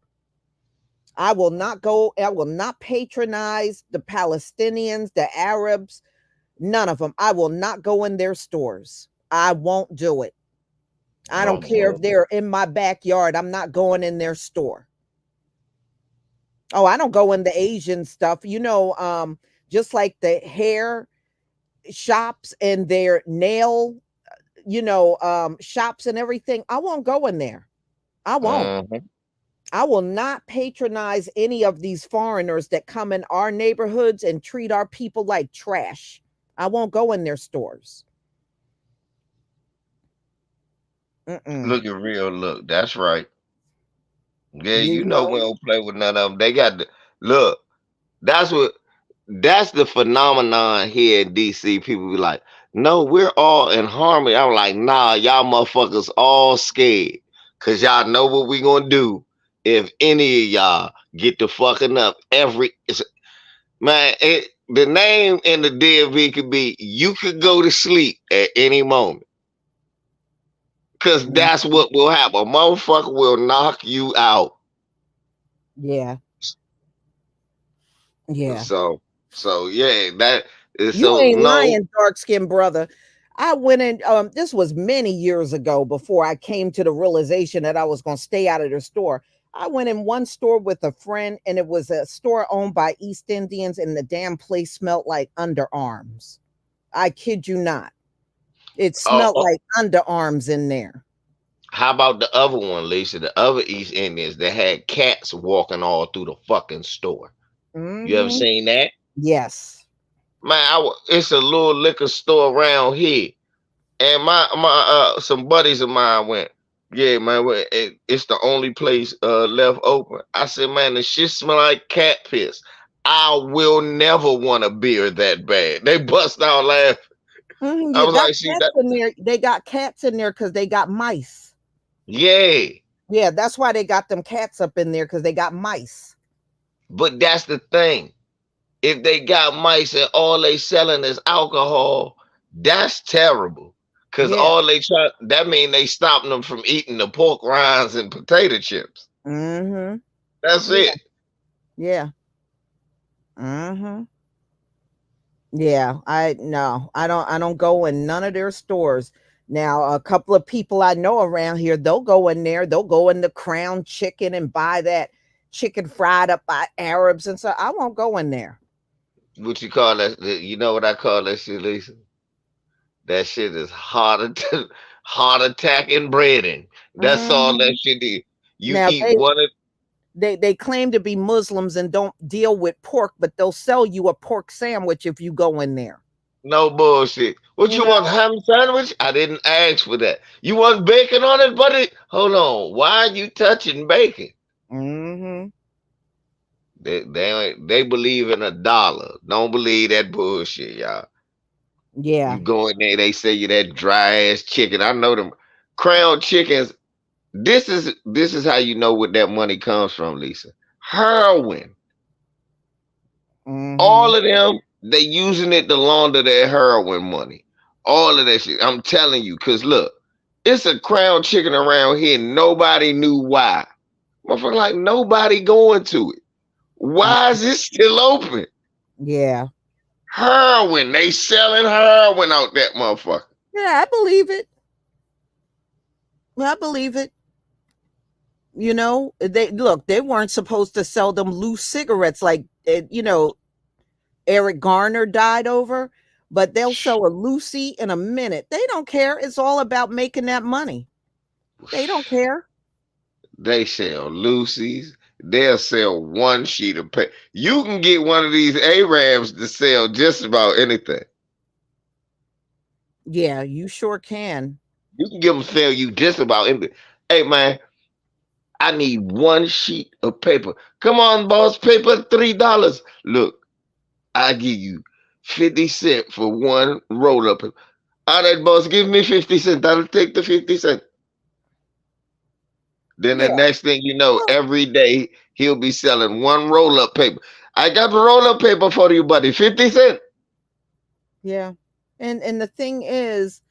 Speaker 1: I will not go. I will not patronize the Palestinians, the Arabs, none of them. I will not go in their stores. I won't do it. I
Speaker 2: Oh
Speaker 1: don't care
Speaker 2: boy.
Speaker 1: if they're in my backyard. I'm not going in their store. Oh, I don't go in the Asian stuff. Just like the hair shops and their nail, shops and everything. I won't go in there. I won't.
Speaker 2: Mhm.
Speaker 1: I will not patronize any of these foreigners that come in our neighborhoods and treat our people like trash. I won't go in their stores. Mm-mm.
Speaker 2: Look at real look. That's right. Yeah,
Speaker 1: You
Speaker 2: you know we
Speaker 1: know?
Speaker 2: don't play with none of them. They got the look. That's what. That's the phenomenon here in DC. People be like, "No, we're all in harmony." I'm like, "Nah, y'all motherfuckers all scared, cause y'all know what we gonna do if any of y'all get to fucking up man." The name in the DMV could be you could go to sleep at any moment. Cause
Speaker 1: Mm,
Speaker 2: that's what will happen. A motherfucker will knock you out.
Speaker 1: yeah. Yeah.
Speaker 2: So, yeah, that is
Speaker 1: You
Speaker 2: so
Speaker 1: ain't
Speaker 2: no.
Speaker 1: lying, dark skinned brother. I went in, this was many years ago before I came to the realization that I was going to stay out of the store. I went in one store with a friend, and it was a store owned by East Indians, and the damn place smelled like underarms. I kid you not. It
Speaker 2: Oh,
Speaker 1: smelled like underarms in there.
Speaker 2: how about the other one, Lisa? The other East Indians that had cats walking all through the fucking store. You ever
Speaker 1: Hmm.
Speaker 2: seen that?
Speaker 1: Yes.
Speaker 2: Man, it's a little liquor store around here, and my some buddies of mine went. Yeah, man, it's the only place left open. I said, man, the shit smell like cat piss. I will never want a beer that bad. They bust out laughing. I
Speaker 1: You
Speaker 2: was
Speaker 1: got
Speaker 2: like, see
Speaker 1: cats
Speaker 2: that?
Speaker 1: in there. They got cats in there because they got mice.
Speaker 2: Yeah,
Speaker 1: Yeah, that's why they got them cats up in there because they got mice.
Speaker 2: but that's the thing. If they got mice and all they selling is alcohol, that's terrible. Cause
Speaker 1: Yeah.
Speaker 2: all they try that mean they stopping them from eating the pork rinds and potato chips.
Speaker 1: Mm-hmm.
Speaker 2: That's
Speaker 1: Yeah.
Speaker 2: it.
Speaker 1: Yeah. Mm-hmm. Yeah. I don't go in none of their stores. Now, a couple of people I know around here, they'll go in there, they'll go in the Crown Chicken and buy that chicken fried up by Arabs and so I won't go in there.
Speaker 2: What you call that? You know what I call that shit, Lisa? That shit is heart attack and breading. That's all that
Speaker 1: Hmm.
Speaker 2: shit is. You
Speaker 1: Now
Speaker 2: eat one of
Speaker 1: they claim to be Muslims and don't deal with pork, but they'll sell you a pork sandwich if you go in there.
Speaker 2: no bullshit. What
Speaker 1: You
Speaker 2: you want,
Speaker 1: know?
Speaker 2: ham sandwich? I didn't ask for that. You want bacon on it, buddy? Hold on. Why are you touching bacon?
Speaker 1: Hmm.
Speaker 2: They believe in a dollar. Don't believe that bullshit, y'all.
Speaker 1: Yeah.
Speaker 2: You go in there, they say you that dry ass chicken. I know them crown chickens. This is how you know what that money comes from, Lisa. Heroin.
Speaker 1: Hmm.
Speaker 2: All of them, they using it to launder their heroin money. All of that shit. I'm telling you, cause look, it's a crown chicken around here. Nobody knew why. Motherfucker, like nobody going to it. Why is it still open?
Speaker 1: Yeah.
Speaker 2: Heroin. They selling heroin out that motherfucker.
Speaker 1: Yeah, I believe it. I believe it. They weren't supposed to sell them loose cigarettes like Eric Garner died over, but they'll sell a Lucy in a minute. They don't care. It's all about making that money. They don't care.
Speaker 2: They sell Lucy's. They'll sell one sheet of paper. You can get one of these Arabs to sell just about anything.
Speaker 1: Yeah, you sure can.
Speaker 2: You can get them to sell you just about anything. Hey man, I need one sheet of paper. Come on, boss, paper $3. Look, I give you 50 cents for one roll up. All right, boss, give me 50 cents. I'll take the 50 cents. Then the
Speaker 1: Yeah.
Speaker 2: next thing you know,
Speaker 1: Well,
Speaker 2: every day he'll be selling one roll up paper. I got the roll up paper for you, buddy. 50 cents.
Speaker 1: yeah. And the thing is,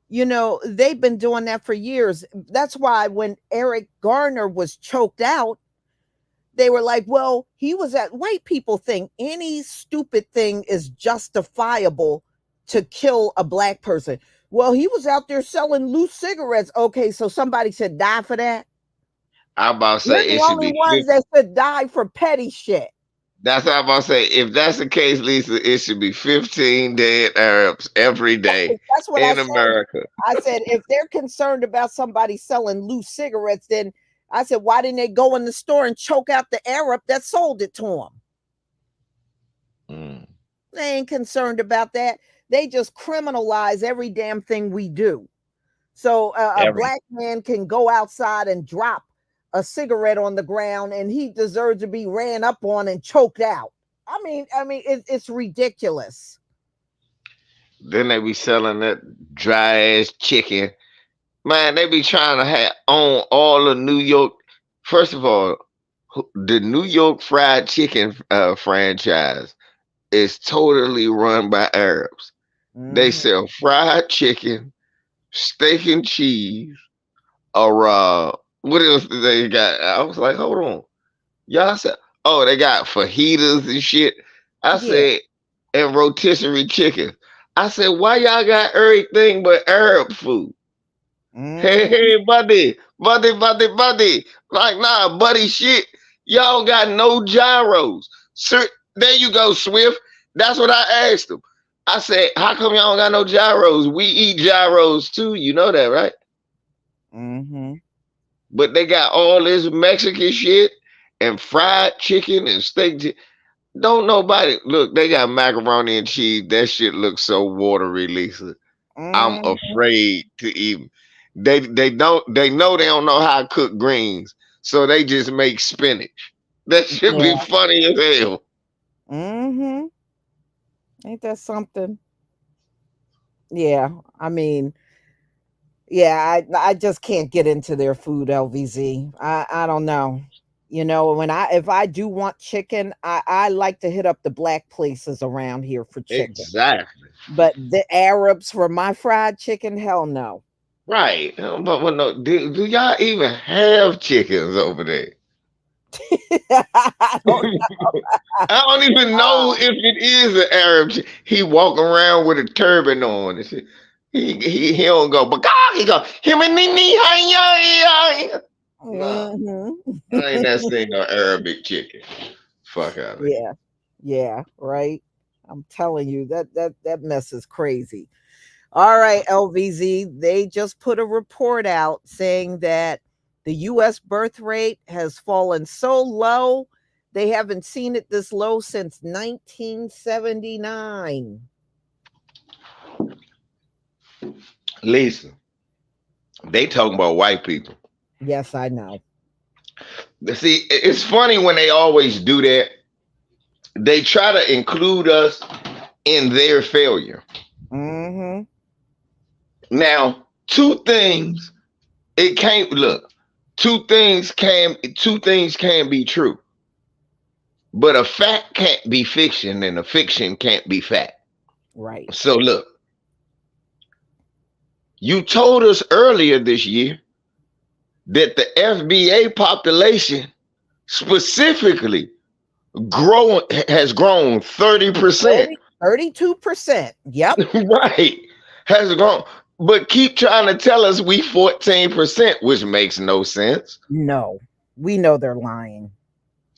Speaker 1: you know, they've been doing that for years. That's why when Eric Garner was choked out, they were like, well, he was at white people think any stupid thing is justifiable to kill a black person. Well, he was out there selling loose cigarettes. Okay, so somebody should die for that.
Speaker 2: I'm about to
Speaker 1: We're
Speaker 2: say
Speaker 1: the
Speaker 2: it should
Speaker 1: only
Speaker 2: be
Speaker 1: ones
Speaker 2: 50.
Speaker 1: that should die for petty shit.
Speaker 2: That's how I'm about to say. If that's the case, Lisa, it should be 15 dead Arabs every day
Speaker 1: That's what I
Speaker 2: in
Speaker 1: said.
Speaker 2: America.
Speaker 1: I said, if they're concerned about somebody selling loose cigarettes, then I said, why didn't they go in the store and choke out the Arab that sold it to them?
Speaker 2: Mm.
Speaker 1: They ain't concerned about that. They just criminalize every damn thing we do. So a
Speaker 2: Every
Speaker 1: black man can go outside and drop a cigarette on the ground, and he deserves to be ran up on and choked out. It's ridiculous.
Speaker 2: Then they be selling that dry ass chicken. Man, they be trying to have on all of New York. First of all, the New York Fried Chicken franchise is totally run by Arabs. They
Speaker 1: Mhm.
Speaker 2: sell fried chicken, steak and cheese, or what else do they got? I was like, hold on, y'all said, oh, they got fajitas and shit. I
Speaker 1: Yeah.
Speaker 2: said, and rotisserie chicken. I said, why y'all got everything but Arab food? Hey,
Speaker 1: Mhm.
Speaker 2: hey, buddy. Like, nah, buddy, shit. Y'all got no gyros. Sir, there you go, Swift. That's what I asked them. I said, how come y'all don't got no gyros? We eat gyros too. You know that, right?
Speaker 1: Mhm.
Speaker 2: But they got all this Mexican shit and fried chicken and steak. Don't nobody look. They got macaroni and cheese. That shit looks so watery, Lisa. I'm
Speaker 1: Mhm.
Speaker 2: afraid to even. They know they don't know how to cook greens, so they just make spinach. That should be
Speaker 1: Yeah.
Speaker 2: funny as hell.
Speaker 1: Mhm. Ain't that something? Yeah. I mean, yeah, I just can't get into their food, LVZ. I don't know. You know, when I if I do want chicken, I like to hit up the black places around here for chicken.
Speaker 2: Exactly.
Speaker 1: But the Arabs for my fried chicken, hell no.
Speaker 2: Right. But no, do y'all even have chickens over there?
Speaker 1: I don't
Speaker 2: I don't even know if it is an Arab. He walk around with a turban on. And shit. He don't go, but God, he go, him and Nini, no,
Speaker 1: Mhm.
Speaker 2: I ain't that seen no Arabic chicken. Fuck out of here.
Speaker 1: Yeah, yeah, right. I'm telling you that mess is crazy. All right, LVZ, they just put a report out saying that the US birth rate has fallen so low, they haven't seen it this low since 1979.
Speaker 2: Lisa, they talking about white people.
Speaker 1: Yes, I know.
Speaker 2: See, it's funny when they always do that. They try to include us in their failure.
Speaker 1: Mhm.
Speaker 2: Now, it can't look. Two things can be true. But a fact can't be fiction and a fiction can't be fact.
Speaker 1: Right.
Speaker 2: So look, you told us earlier this year that the FBA population specifically has grown 30%.
Speaker 1: 32%. Yep.
Speaker 2: Right. Has grown. But keep trying to tell us we 14%, which makes no sense.
Speaker 1: No. We know they're lying.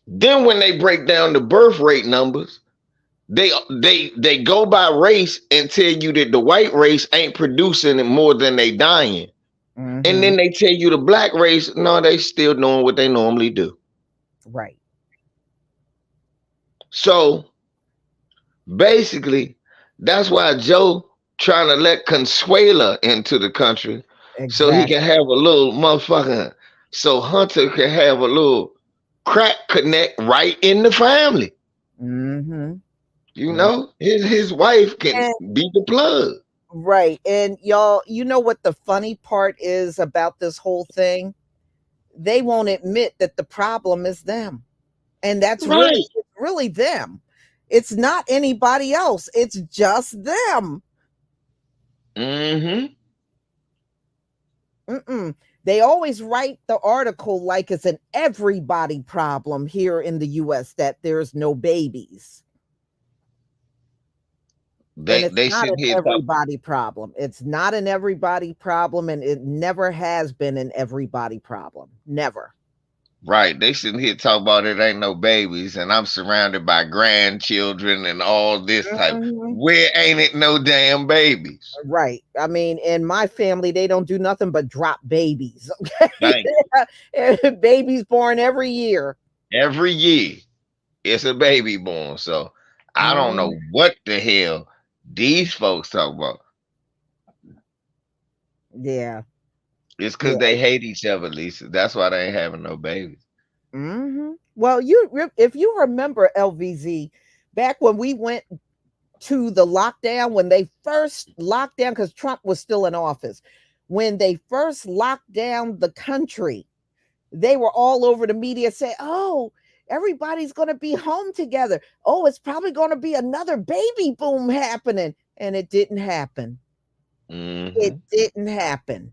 Speaker 2: Then when they break down the birth rate numbers, they go by race and tell you that the white race ain't producing more than they dying. And then they tell you the black race, no, they still doing what they normally do.
Speaker 1: Right.
Speaker 2: So basically, that's why Joe trying to let Consuela into the country so he
Speaker 1: Exactly.
Speaker 2: can have a little motherfucker, so Hunter can have a little crack connect right in the family.
Speaker 1: Mm-hmm.
Speaker 2: You know, his wife can
Speaker 1: And
Speaker 2: be the plug.
Speaker 1: right. And y'all, you know what the funny part is about this whole thing? They won't admit that the problem is them. And that's
Speaker 2: Right.
Speaker 1: really them. It's not anybody else. It's just them.
Speaker 2: Mm-hmm.
Speaker 1: Mm-mm. They always write the article like it's an everybody problem here in the US that there's no babies. And it's
Speaker 2: They
Speaker 1: not
Speaker 2: sit
Speaker 1: an
Speaker 2: here talk
Speaker 1: everybody problem. It's not an everybody problem, and it never has been an everybody problem. Never.
Speaker 2: right. They sitting here talk about it ain't no babies, and I'm surrounded by grandchildren and all this type.
Speaker 1: Mhm.
Speaker 2: Where ain't it no damn babies?
Speaker 1: Right. I mean, in my family, they don't do nothing but drop babies. Okay.
Speaker 2: Thank
Speaker 1: Babies born every year.
Speaker 2: every year it's a baby born. So I don't
Speaker 1: Mm,
Speaker 2: know what the hell these folks talk about.
Speaker 1: yeah.
Speaker 2: It's
Speaker 1: Yeah.
Speaker 2: because they hate each other, Lisa. That's why they ain't having no babies.
Speaker 1: Well, if you remember LVZ, back when we went to the lockdown, when they first locked down, because Trump was still in office, when they first locked down the country, they were all over the media saying, "Oh, everybody's going to be home together. Oh, it's probably going to be another baby boom happening." And it didn't happen. It
Speaker 2: Mm-hmm.
Speaker 1: didn't happen.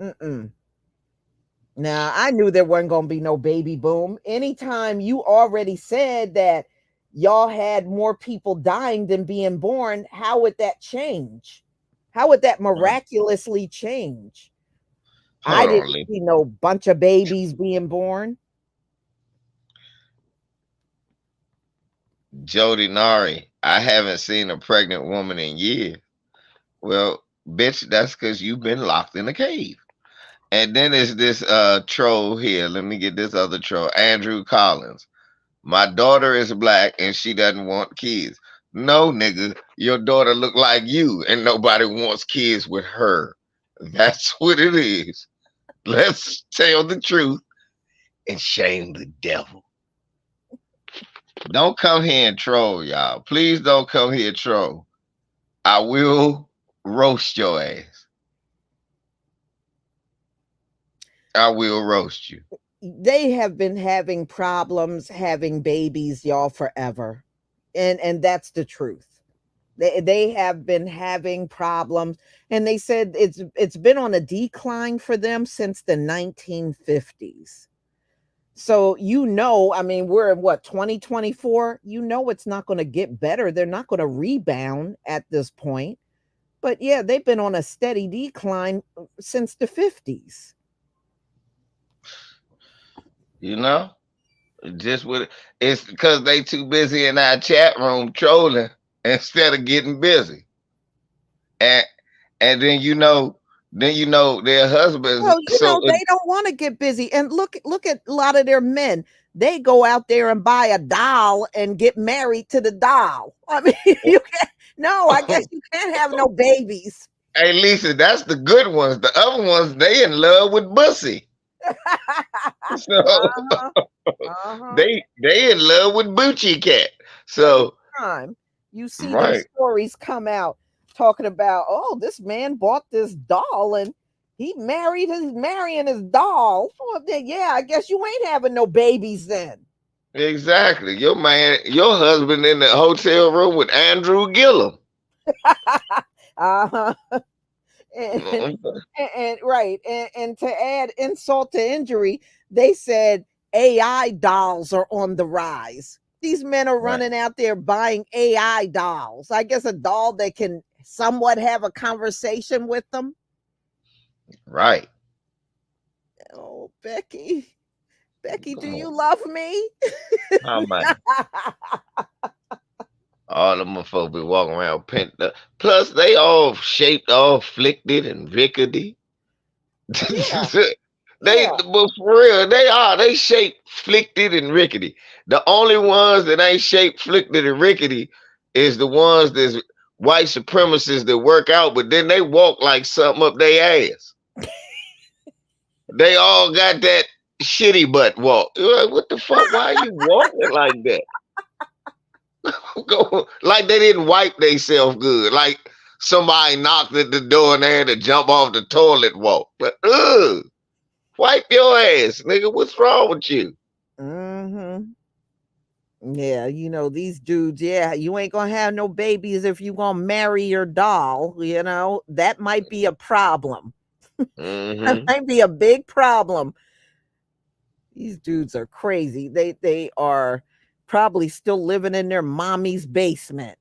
Speaker 1: Mm-mm. Now, I knew there wasn't going to be no baby boom. Anytime you already said that y'all had more people dying than being born, how would that change? How would that miraculously change? I
Speaker 2: Hold
Speaker 1: didn't
Speaker 2: on, Lisa.
Speaker 1: see no bunch of babies being born.
Speaker 2: Jody Nari, I haven't seen a pregnant woman in years. Well, bitch, that's because you've been locked in a cave. And then there's this troll here. Let me get this other troll. Andrew Collins. My daughter is black and she doesn't want kids. No, nigga, your daughter look like you and nobody wants kids with her. That's what it is. Let's tell the truth and shame the devil. Don't come here and troll, y'all. Please don't come here and troll. I will roast your ass. I will roast you.
Speaker 1: They have been having problems having babies, y'all, forever. And that's the truth. They have been having problems, and they said it's been on a decline for them since the 1950s. So I mean, we're in what, 2024? It's not going to get better. They're not going to rebound at this point. But yeah, they've been on a steady decline since the 50s.
Speaker 2: You know? Just with it's because they too busy in our chat room trolling instead of getting busy. And and then their husbands.
Speaker 1: Well,
Speaker 2: So
Speaker 1: they don't want to get busy. And look at a lot of their men. They go out there and buy a doll and get married to the doll. I mean, you can't. No, I guess you can't have no babies.
Speaker 2: hey Lisa, that's the good ones. The other ones, they in love with Bussy. So
Speaker 1: Uh-huh. Uh-huh.
Speaker 2: they in love with Boochie Cat.
Speaker 1: Every
Speaker 2: So
Speaker 1: time you see them
Speaker 2: right.
Speaker 1: stories come out talking about, oh, this man bought this doll and he's marrying his doll. Well, then, yeah, I guess you ain't having no babies then.
Speaker 2: Exactly. Your husband in the hotel room with Andrew Gillum.
Speaker 1: Uh-huh. And, and right. And to add insult to injury, they said AI dolls are on the rise. These men are
Speaker 2: Right.
Speaker 1: running out there buying AI dolls. I guess a doll that can somewhat have a conversation with them.
Speaker 2: Right.
Speaker 1: Oh, Becky. Becky, do you love me?
Speaker 2: How much? All them folks be walking around Plus, they all shaped, all flicked and rickety.
Speaker 1: Yeah,
Speaker 2: They,
Speaker 1: yeah.
Speaker 2: but for real, they shaped, flicked and rickety. The only ones that ain't shaped, flicked and rickety is the ones that's white supremacists that work out, but then they walk like something up their ass. They all got that shitty butt walk. You're like, what the fuck? Why are you walking like that? Like they didn't wipe themselves good. Like somebody knocked at the door and they had to jump off the toilet walk. But wipe your ass, nigga. What's wrong with you?
Speaker 1: Mm-hmm. Yeah, these dudes, yeah, you ain't gonna have no babies if you gonna marry your doll, that might be a problem. That
Speaker 2: Mm-hmm.
Speaker 1: might be a big problem. These dudes are crazy. They are probably still living in their mommy's basement.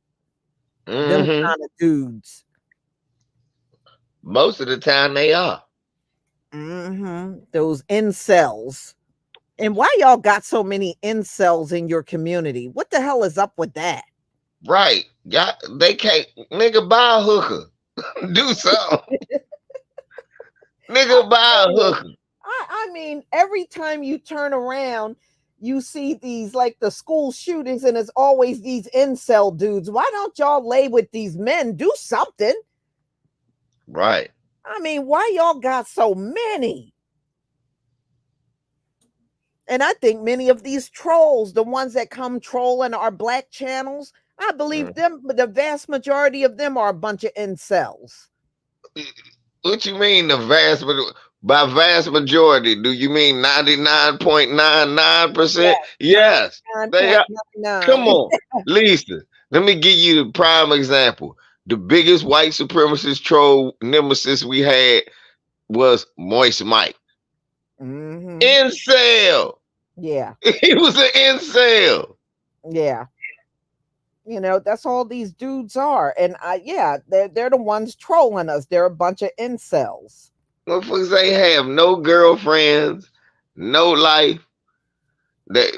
Speaker 1: Them
Speaker 2: Mm-hmm.
Speaker 1: kind of dudes.
Speaker 2: Most of the time they are.
Speaker 1: Those incels. And why y'all got so many incels in your community? What the hell is up with that?
Speaker 2: Right. Yeah, they can't nigga buy a hooker. Do something. Nigga buy a
Speaker 1: Saying,
Speaker 2: hooker.
Speaker 1: I mean, every time you turn around, you see these like the school shootings, and it's always these incel dudes. Why don't y'all lay with these men? Do something.
Speaker 2: Right.
Speaker 1: I mean, why y'all got so many? And I think many of these trolls, the ones that come trolling our black channels, I believe
Speaker 2: Mm.
Speaker 1: them, the vast majority of them are a bunch of incels.
Speaker 2: What you mean by vast majority? Do you mean 99.99%?
Speaker 1: Yes,
Speaker 2: Yes. They are. Come
Speaker 1: 99.99.
Speaker 2: on, Lisa. Let me give you the prime example. The biggest white supremacist troll nemesis we had was Moist Mike.
Speaker 1: Mm-hmm.
Speaker 2: Incel.
Speaker 1: Yeah,
Speaker 2: He was an incel.
Speaker 1: yeah. That's all these dudes are. And yeah, they're the ones trolling us. They're a bunch of incels.
Speaker 2: Motherfuckers ain't have no girlfriends, no life. They,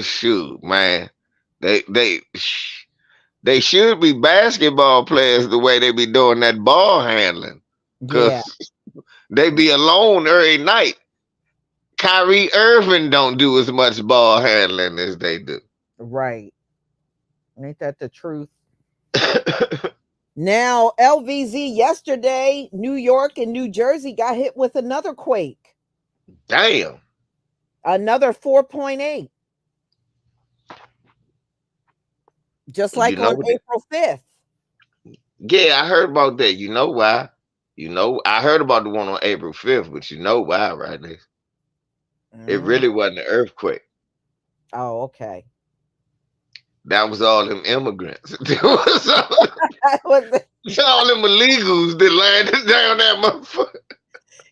Speaker 2: shoot, man. They they should be basketball players the way they be doing that ball handling.
Speaker 1: Yeah,
Speaker 2: Cause they be alone every night. Kyrie Irving don't do as much ball handling as they do.
Speaker 1: right. Ain't that the truth? Now, LVZ yesterday, New York and New Jersey got hit with another quake,
Speaker 2: Damn.
Speaker 1: another 4.8, just
Speaker 2: You
Speaker 1: like
Speaker 2: know
Speaker 1: on
Speaker 2: what?
Speaker 1: April 5th.
Speaker 2: Yeah, I heard about that. You know why? I heard about the one on April 5th, but you know why, right? It
Speaker 1: Mhm.
Speaker 2: really wasn't an earthquake.
Speaker 1: Oh, okay.
Speaker 2: That was all them immigrants. It was
Speaker 1: Was
Speaker 2: all them illegals that landed down that motherfucker.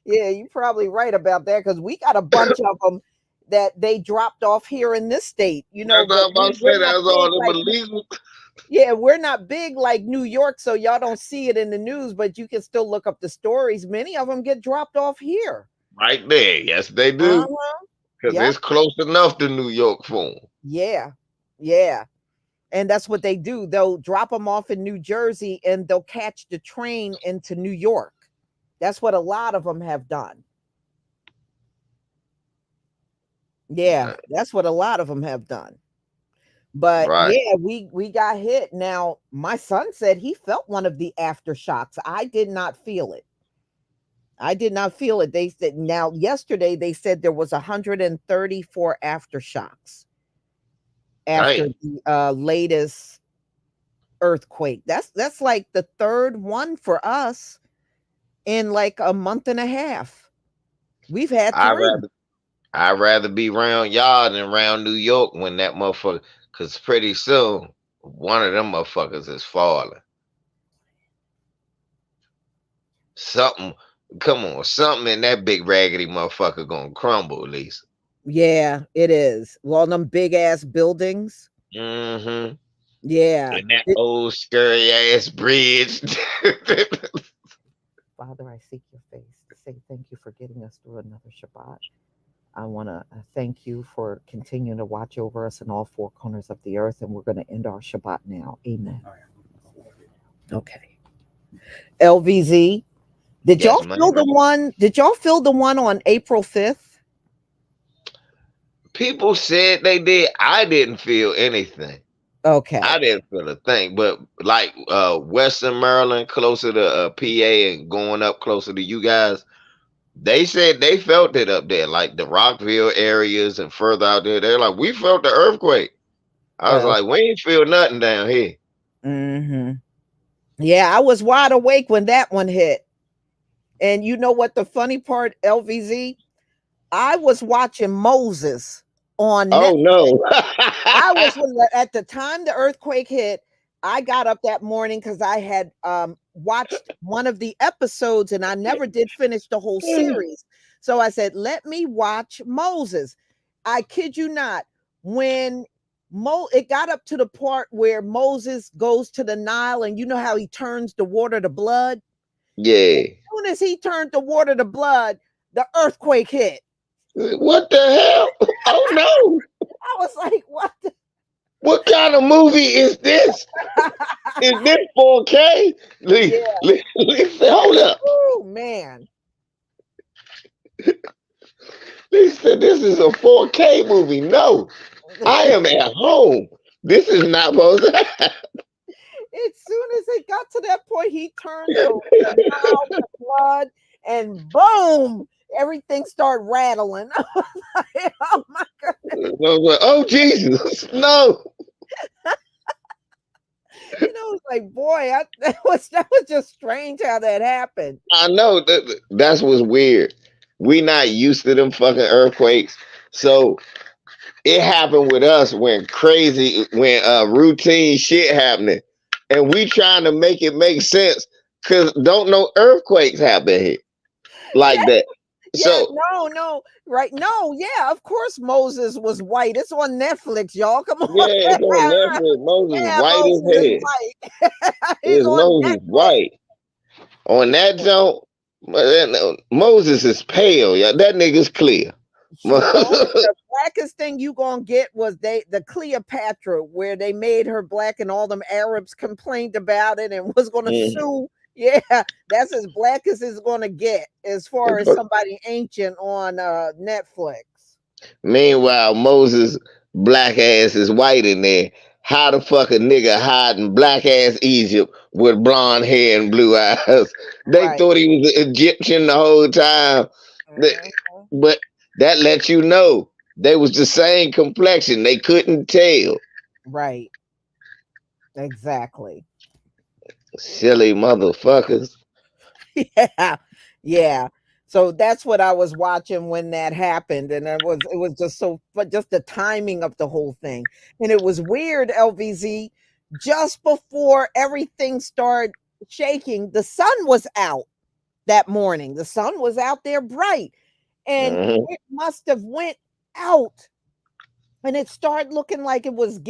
Speaker 1: Yeah, you're probably right about that because we got a bunch of them that they dropped off here in this state,
Speaker 2: That's
Speaker 1: but
Speaker 2: all I'm about to
Speaker 1: we're
Speaker 2: say.
Speaker 1: not
Speaker 2: That's all
Speaker 1: big
Speaker 2: them
Speaker 1: like,
Speaker 2: illegals.
Speaker 1: yeah, we're not big like New York, so y'all don't see it in the news, but you can still look up the stories. Many of them get dropped off here.
Speaker 2: Right there. Yes, they do.
Speaker 1: Uh-huh.
Speaker 2: Because
Speaker 1: Yep.
Speaker 2: it's close enough to New York for them.
Speaker 1: Yeah. Yeah. And that's what they do. They'll drop them off in New Jersey and they'll catch the train into New York. That's what a lot of them have done. Yeah, that's what a lot of them have done. But
Speaker 2: Right.
Speaker 1: yeah, we got hit. Now, my son said he felt one of the aftershocks. I did not feel it. I did not feel it. They said now yesterday they said there was 134 aftershocks after
Speaker 2: Damn.
Speaker 1: the latest earthquake. That's like the third one for us in like a month and a half. We've had
Speaker 2: I
Speaker 1: 3.
Speaker 2: rather I'd rather be around y'all than around New York when that motherfucker, because pretty soon one of them motherfuckers is falling. Something, come on, something in that big raggedy motherfucker gonna crumble, at least.
Speaker 1: Yeah, it is. Well, them big ass buildings.
Speaker 2: Mm-hmm.
Speaker 1: Yeah.
Speaker 2: And that old scary ass bridge.
Speaker 1: Father, I seek your face to say thank you for getting us through another Shabbat. I want to thank you for continuing to watch over us in all 4 corners of the earth. And we're going to end our Shabbat now. Amen. Okay. LVZ. Did
Speaker 2: Yes,
Speaker 1: y'all feel the
Speaker 2: man.
Speaker 1: one? Did y'all feel the one on April 5th?
Speaker 2: People said they did. I didn't feel anything.
Speaker 1: Okay.
Speaker 2: I didn't feel a thing. But like Western Maryland, closer to PA and going up closer to you guys, they said they felt it up there, like the Rockville areas and further out there. They're like, we felt the earthquake. I was
Speaker 1: Well,
Speaker 2: like, we ain't feel nothing down here.
Speaker 1: hmm yeah, I was wide awake when that one hit. And you know what the funny part, LVZ? I was watching Moses on
Speaker 2: Oh
Speaker 1: Netflix.
Speaker 2: no.
Speaker 1: I was at the time the earthquake hit. I got up that morning because I had watched one of the episodes and I never did finish the whole series. So I said, let me watch Moses. I kid you not, when it got up to the part where Moses goes to the Nile and you know how he turns the water to blood. As
Speaker 2: Yeah.
Speaker 1: soon as he turned the water to blood, the earthquake hit.
Speaker 2: What the hell? Oh no.
Speaker 1: I was like, what?
Speaker 2: What kind of movie is this? Is this 4K?
Speaker 1: Yeah.
Speaker 2: Hold up.
Speaker 1: Oh man.
Speaker 2: They said this is a 4K movie. No, I am at home. This is not supposed to happen.
Speaker 1: As soon as it got to that point, he turned the Nile to blood, and boom, everything started rattling. I was like, oh my god!
Speaker 2: I was like, oh Jesus, no.
Speaker 1: It's like, boy, that was just strange how that happened.
Speaker 2: I know that's what's weird. We not used to them fucking earthquakes, so it happened with us when routine shit happening, and we trying to make it make sense because don't know earthquakes happen here like
Speaker 1: Yeah,
Speaker 2: that.
Speaker 1: yeah,
Speaker 2: So
Speaker 1: no, right? No, yeah, of course Moses was white. It's on Netflix, y'all. Come on,
Speaker 2: yeah, it's on Netflix. Moses
Speaker 1: yeah,
Speaker 2: white
Speaker 1: Moses
Speaker 2: as
Speaker 1: is
Speaker 2: hell.
Speaker 1: white. He's
Speaker 2: Is
Speaker 1: on
Speaker 2: Moses
Speaker 1: Netflix.
Speaker 2: white? On that joint, Moses is pale. Yeah, that nigga's clear.
Speaker 1: The blackest thing you gonna get was the Cleopatra, where they made her black and all them Arabs complained about it and was gonna sue. Yeah, that's as black as it's gonna get as far as somebody ancient on Netflix.
Speaker 2: Meanwhile, Moses black ass is white in there. How the fuck a nigga hiding black ass Egypt with blonde hair and blue eyes? They
Speaker 1: Right.
Speaker 2: thought he was an Egyptian the whole time.
Speaker 1: Mhm.
Speaker 2: But that lets you know they was the same complexion. They couldn't tell.
Speaker 1: Right. Exactly.
Speaker 2: Silly motherfuckers.
Speaker 1: Yeah. Yeah. So that's what I was watching when that happened. And it was just but just the timing of the whole thing. And it was weird, LVZ. Just before everything started shaking, the sun was out that morning. The sun was out there bright. And it must have went out. And it started looking like it was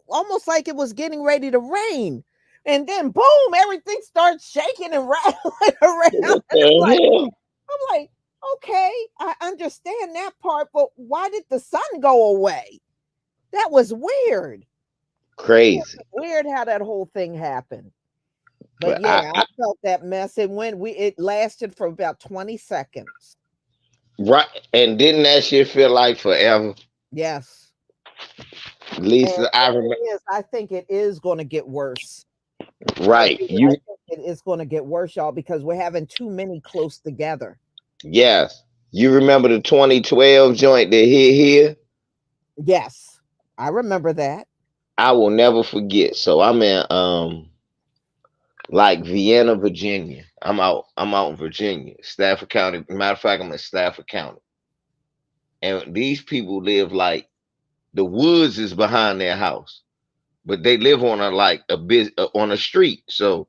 Speaker 1: almost like it was getting ready to rain. And then boom, everything starts shaking and rattling around. I'm like, okay, I understand that part, but why did the sun go away? That was weird.
Speaker 2: Crazy.
Speaker 1: Weird how that whole thing happened. But
Speaker 2: But
Speaker 1: yeah, I felt that mess. It lasted for about 20 seconds.
Speaker 2: right, and didn't that shit feel like forever?
Speaker 1: Yes.
Speaker 2: Lisa, I remember.
Speaker 1: I think it is going to get worse.
Speaker 2: Right,
Speaker 1: I think it is going to get worse, y'all, because we're having too many close together.
Speaker 2: yes, you remember the 2012 joint that hit here?
Speaker 1: Yes, I remember that.
Speaker 2: I will never forget. So I'm in like Vienna, Virginia. I'm out in Virginia, Stafford County. Matter of fact, I'm in Stafford County. And these people live like the woods is behind their house, but they live on on a street. So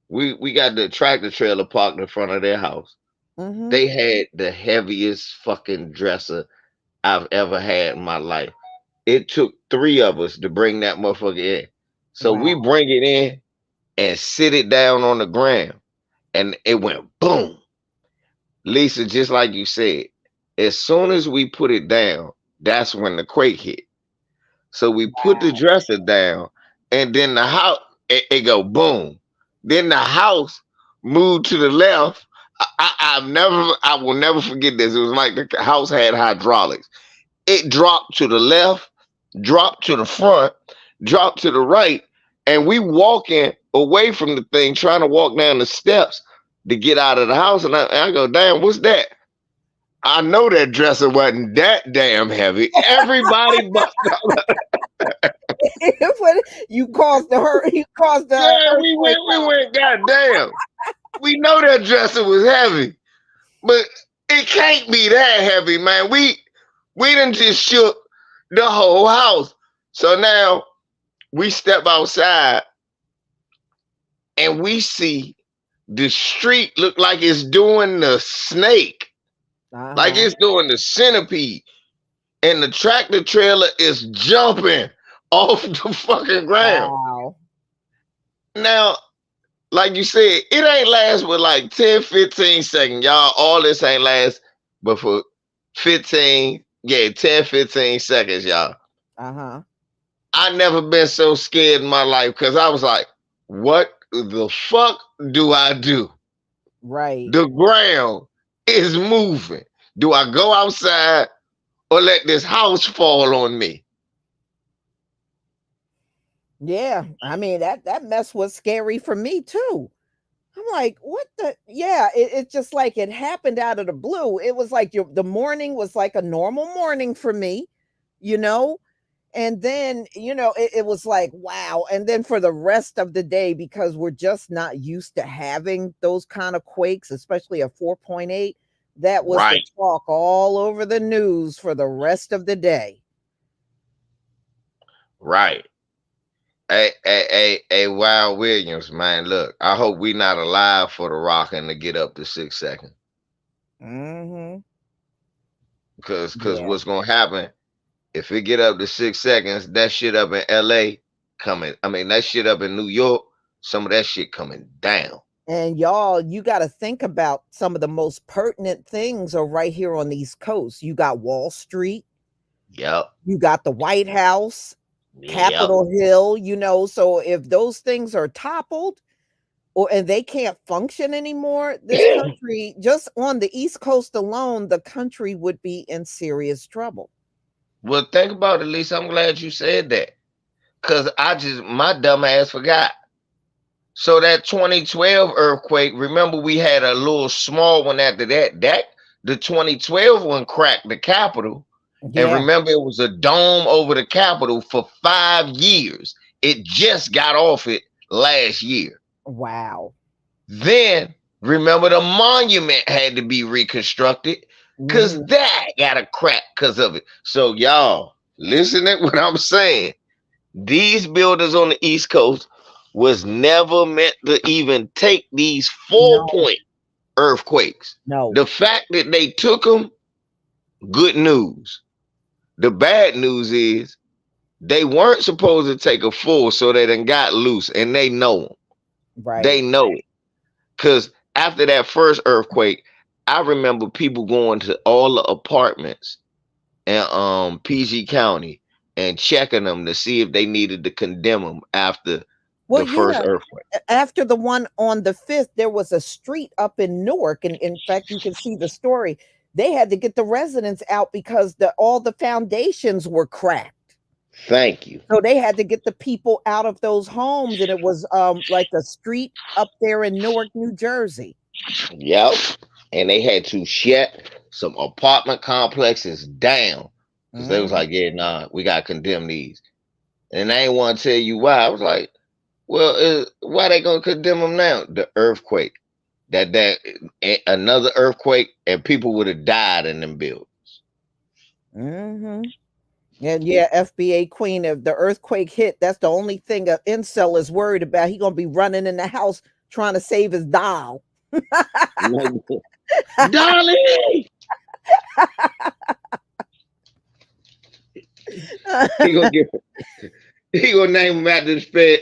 Speaker 2: we got the tractor trailer parked in front of their house.
Speaker 1: Mm-hmm.
Speaker 2: They had the heaviest fucking dresser I've ever had in my life. It took 3 of us to bring that motherfucker in. So we bring it in and sit it down on the ground, and it went boom. Lisa, just like you said, as soon as we put it down, that's when the quake hit. So we put the dresser down, and then the house it go boom. Then the house moved to the left. I will never forget this. It was like the house had hydraulics. It dropped to the left, dropped to the front, dropped to the right, and we walking away from the thing, trying to walk down the steps to get out of the house. And I go, damn, what's that? I know that dresser wasn't that damn heavy. Everybody bust out.
Speaker 1: You caused the hurt. You caused the.
Speaker 2: Yeah, we went, goddamn. We know that dresser was heavy, but it can't be that heavy, man. We done just shook the whole house. So now we step outside and we see the street look like it's doing the snake, like it's doing the centipede, and the tractor trailer is jumping off the fucking ground.
Speaker 1: Wow.
Speaker 2: Now, like you said, it ain't last but like 10, 15 seconds, y'all. All this ain't last but for 10, 15 seconds, y'all. I never been so scared in my life because I was like, what the fuck do I do?
Speaker 1: Right.
Speaker 2: The ground is moving. Do I go outside or let this house fall on me?
Speaker 1: Yeah, I mean that mess was scary for me too. I'm like, what the? Yeah, it's just like it happened out of the blue. It was like the morning was like a normal morning for me, you know, and then it was like wow. And then for the rest of the day, because we're just not used to having those kind of quakes, especially a 4.8, that was the talk all over the news for the rest of the day.
Speaker 2: Right. Hey, Wild Williams, man, look, I hope we not alive for the rocking to get up to 6 seconds. Because what's going to happen, if it get up to 6 seconds, that shit up in LA coming, that shit up in New York, some of that shit coming down.
Speaker 1: And y'all, you got to think about some of the most pertinent things are right here on the East Coast. You got Wall Street.
Speaker 2: Yep.
Speaker 1: You got the White House. Capitol Hill, so if those things are toppled and they can't function anymore, this country, just on the East Coast alone, the country would be in serious trouble.
Speaker 2: Well, think about it, Lisa. I'm glad you said that. Because my dumb ass forgot. So that 2012 earthquake, remember we had a little small one after that. The 2012 one cracked the Capitol. Yeah. And remember, it was a dome over the Capitol for 5 years. It just got off it last year.
Speaker 1: Wow.
Speaker 2: Then, remember, the monument had to be reconstructed because that got a crack because of it. So, y'all, listen to what I'm saying. These buildings on the East Coast was never meant to even take these 4-point earthquakes.
Speaker 1: No.
Speaker 2: The fact that they took them, good news. The bad news is they weren't supposed to take a full, so they done got loose, and they know them.
Speaker 1: Right.
Speaker 2: They know it. Because after that first earthquake, I remember people going to all the apartments in PG County and checking them to see if they needed to condemn them after the first earthquake.
Speaker 1: After the one on the 5th, there was a street up in Newark, and in fact, you can see the story. They had to get the residents out because all the foundations were cracked.
Speaker 2: Thank you.
Speaker 1: So they had to get the people out of those homes, and it was like a street up there in Newark, New Jersey.
Speaker 2: Yep. And they had to shut some apartment complexes down. Because they was like, yeah, nah, we got to condemn these. And I ain't want to tell you why. I was like, well, why they going to condemn them now? The earthquake. That another earthquake and people would have died in them buildings.
Speaker 1: And yeah, FBA Queen, if the earthquake hit, that's the only thing an incel is worried about. He gonna be running in the house trying to save his doll.
Speaker 2: Dolly! He gonna name him after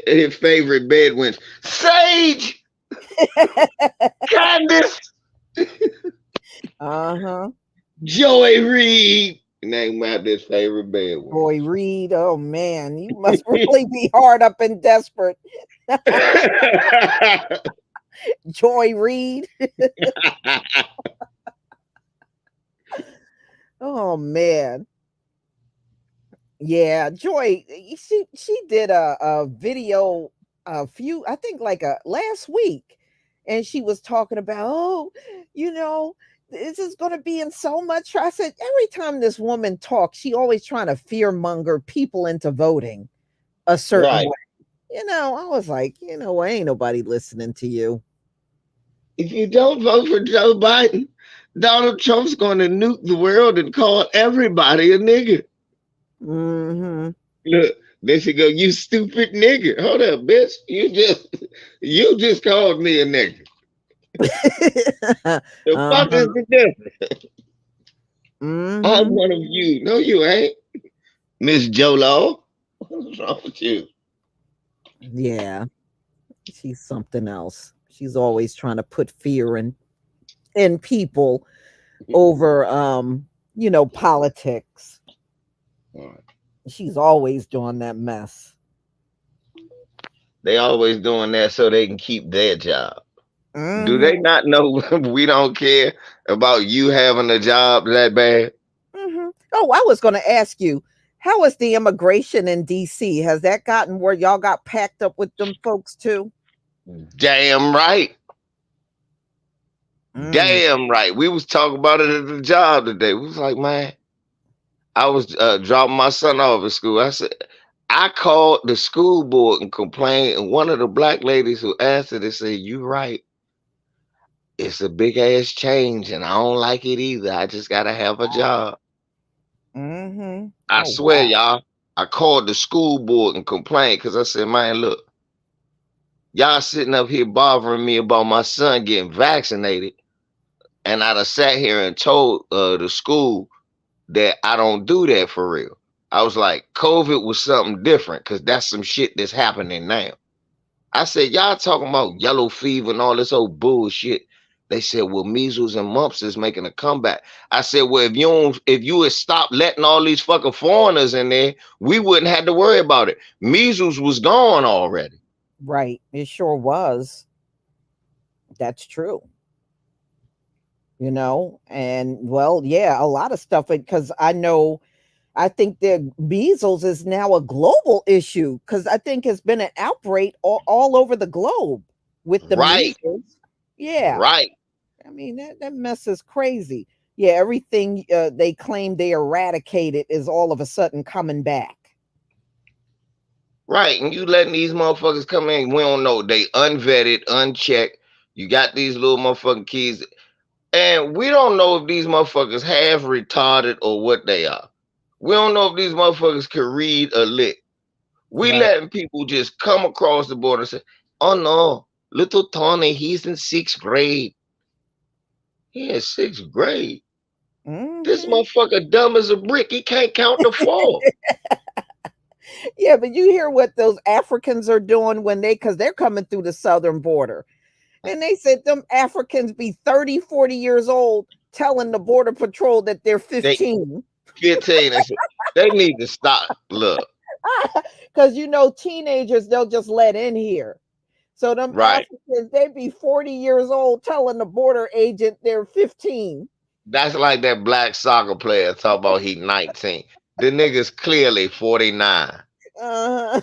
Speaker 2: his favorite bedwinch. Sage! Candace,
Speaker 1: Uh-huh.
Speaker 2: Joy Reid, Name out this favorite bad one.
Speaker 1: Joy Reid. Oh man, you must really be hard up and desperate. Joy Reid. Oh man. Yeah, Joy, she did a video a few, I think like a last week, and she was talking about, oh, you know, this is going to be in so much. I said, every time this woman talks, she always trying to fear monger people into voting a certain
Speaker 2: Right.
Speaker 1: way. I was like, ain't nobody listening to you.
Speaker 2: If you don't vote for Joe Biden, Donald Trump's going to nuke the world and call everybody a nigger.
Speaker 1: Mm-hmm.
Speaker 2: Look, they should go, you stupid nigger. Hold up, bitch. You just called me a nigger. The fuck is the difference?
Speaker 1: Mm-hmm.
Speaker 2: I'm one of you. No, you ain't. Miss Jolo. What's wrong with you?
Speaker 1: Yeah, she's something else. She's always trying to put fear in people over politics. She's always doing that mess.
Speaker 2: They always doing that so they can keep their job.
Speaker 1: Mm-hmm.
Speaker 2: Do they not know we don't care about you having a job that bad?
Speaker 1: Mm-hmm. Oh, I was going to ask you, how is the immigration in DC? Has that gotten where y'all got packed up with them folks too?
Speaker 2: Damn right. Damn right. We was talking about it at the job today. We was like, man, I was dropping my son off at school. I said, I called the school board and complained, and one of the black ladies who answered it said, you right. It's a big ass change, and I don't like it either. I just gotta have a job.
Speaker 1: Mm-hmm.
Speaker 2: I swear, y'all. I called the school board and complained because I said, man, look, y'all sitting up here bothering me about my son getting vaccinated. And I'd have sat here and told the school that I don't do that for real. I was like, COVID was something different because that's some shit that's happening now. I said, y'all talking about yellow fever and all this old bullshit. They said, well, measles and mumps is making a comeback. I said, well, if you had stopped letting all these fucking foreigners in there, we wouldn't have to worry about it. Measles was gone already.
Speaker 1: Right. It sure was. That's true. And well, yeah, a lot of stuff, because I think that measles is now a global issue, because I think it's been an outbreak all over the globe with the measles. Yeah.
Speaker 2: Right.
Speaker 1: I mean, that mess is crazy. Yeah, everything they claim they eradicated is all of a sudden coming back.
Speaker 2: Right, and you letting these motherfuckers come in, we don't know. They unvetted, unchecked. You got these little motherfucking kids, and we don't know if these motherfuckers have retarded or what they are. We don't know if these motherfuckers can read a lick. We letting people just come across the border and say, oh no, little Tony, he's in 6th grade. He in 6th grade.
Speaker 1: Mm-hmm.
Speaker 2: This motherfucker dumb as a brick. He can't count to 4.
Speaker 1: Yeah, but you hear what those Africans are doing because they're coming through the southern border. And they said them Africans be 30, 40 years old telling the border patrol that they're 15.
Speaker 2: 15. They need to stop. Look.
Speaker 1: Because teenagers, they'll just let in here. So them Africans, they be 40 years old telling the border agent they're 15.
Speaker 2: That's like that black soccer player talk about he 19. The nigga's clearly 49. You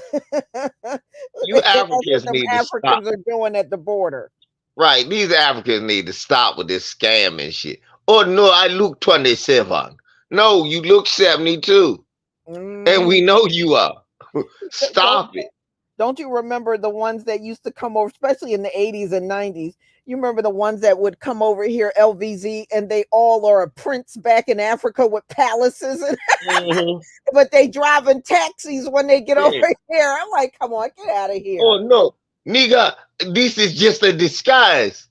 Speaker 2: Africans need to stop.
Speaker 1: Africans are doing at the border.
Speaker 2: Right. These Africans need to stop with this scam and shit. Oh no, I look 27. No, you look 72. And we know you are. Stop it.
Speaker 1: Don't you remember the ones that used to come over, especially in the 80s and 90s? You remember the ones that would come over here, LVZ, and they all are a prince back in Africa with palaces, but they driving taxis when they get over here. I'm like, come on, get out of here.
Speaker 2: Oh no, nigga, this is just a disguise.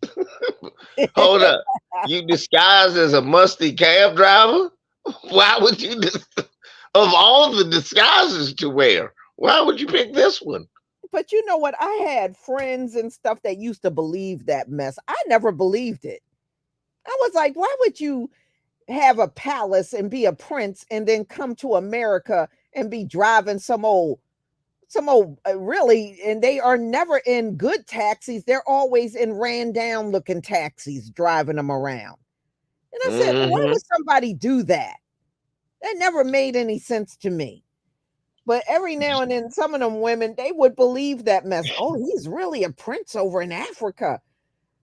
Speaker 2: Hold up, you disguise as a musty cab driver? Why would you, of all the disguises to wear, why would you pick this one?
Speaker 1: But you know what? I had friends and stuff that used to believe that mess. I never believed it. I was like, why would you have a palace and be a prince and then come to America and be driving some old really, and they are never in good taxis. They're always in ran down looking taxis driving them around. And I said, why
Speaker 2: Mm-hmm.
Speaker 1: would somebody do that? That never made any sense to me. But every now and then, some of them women, they would believe that mess. Oh, he's really a prince over in Africa.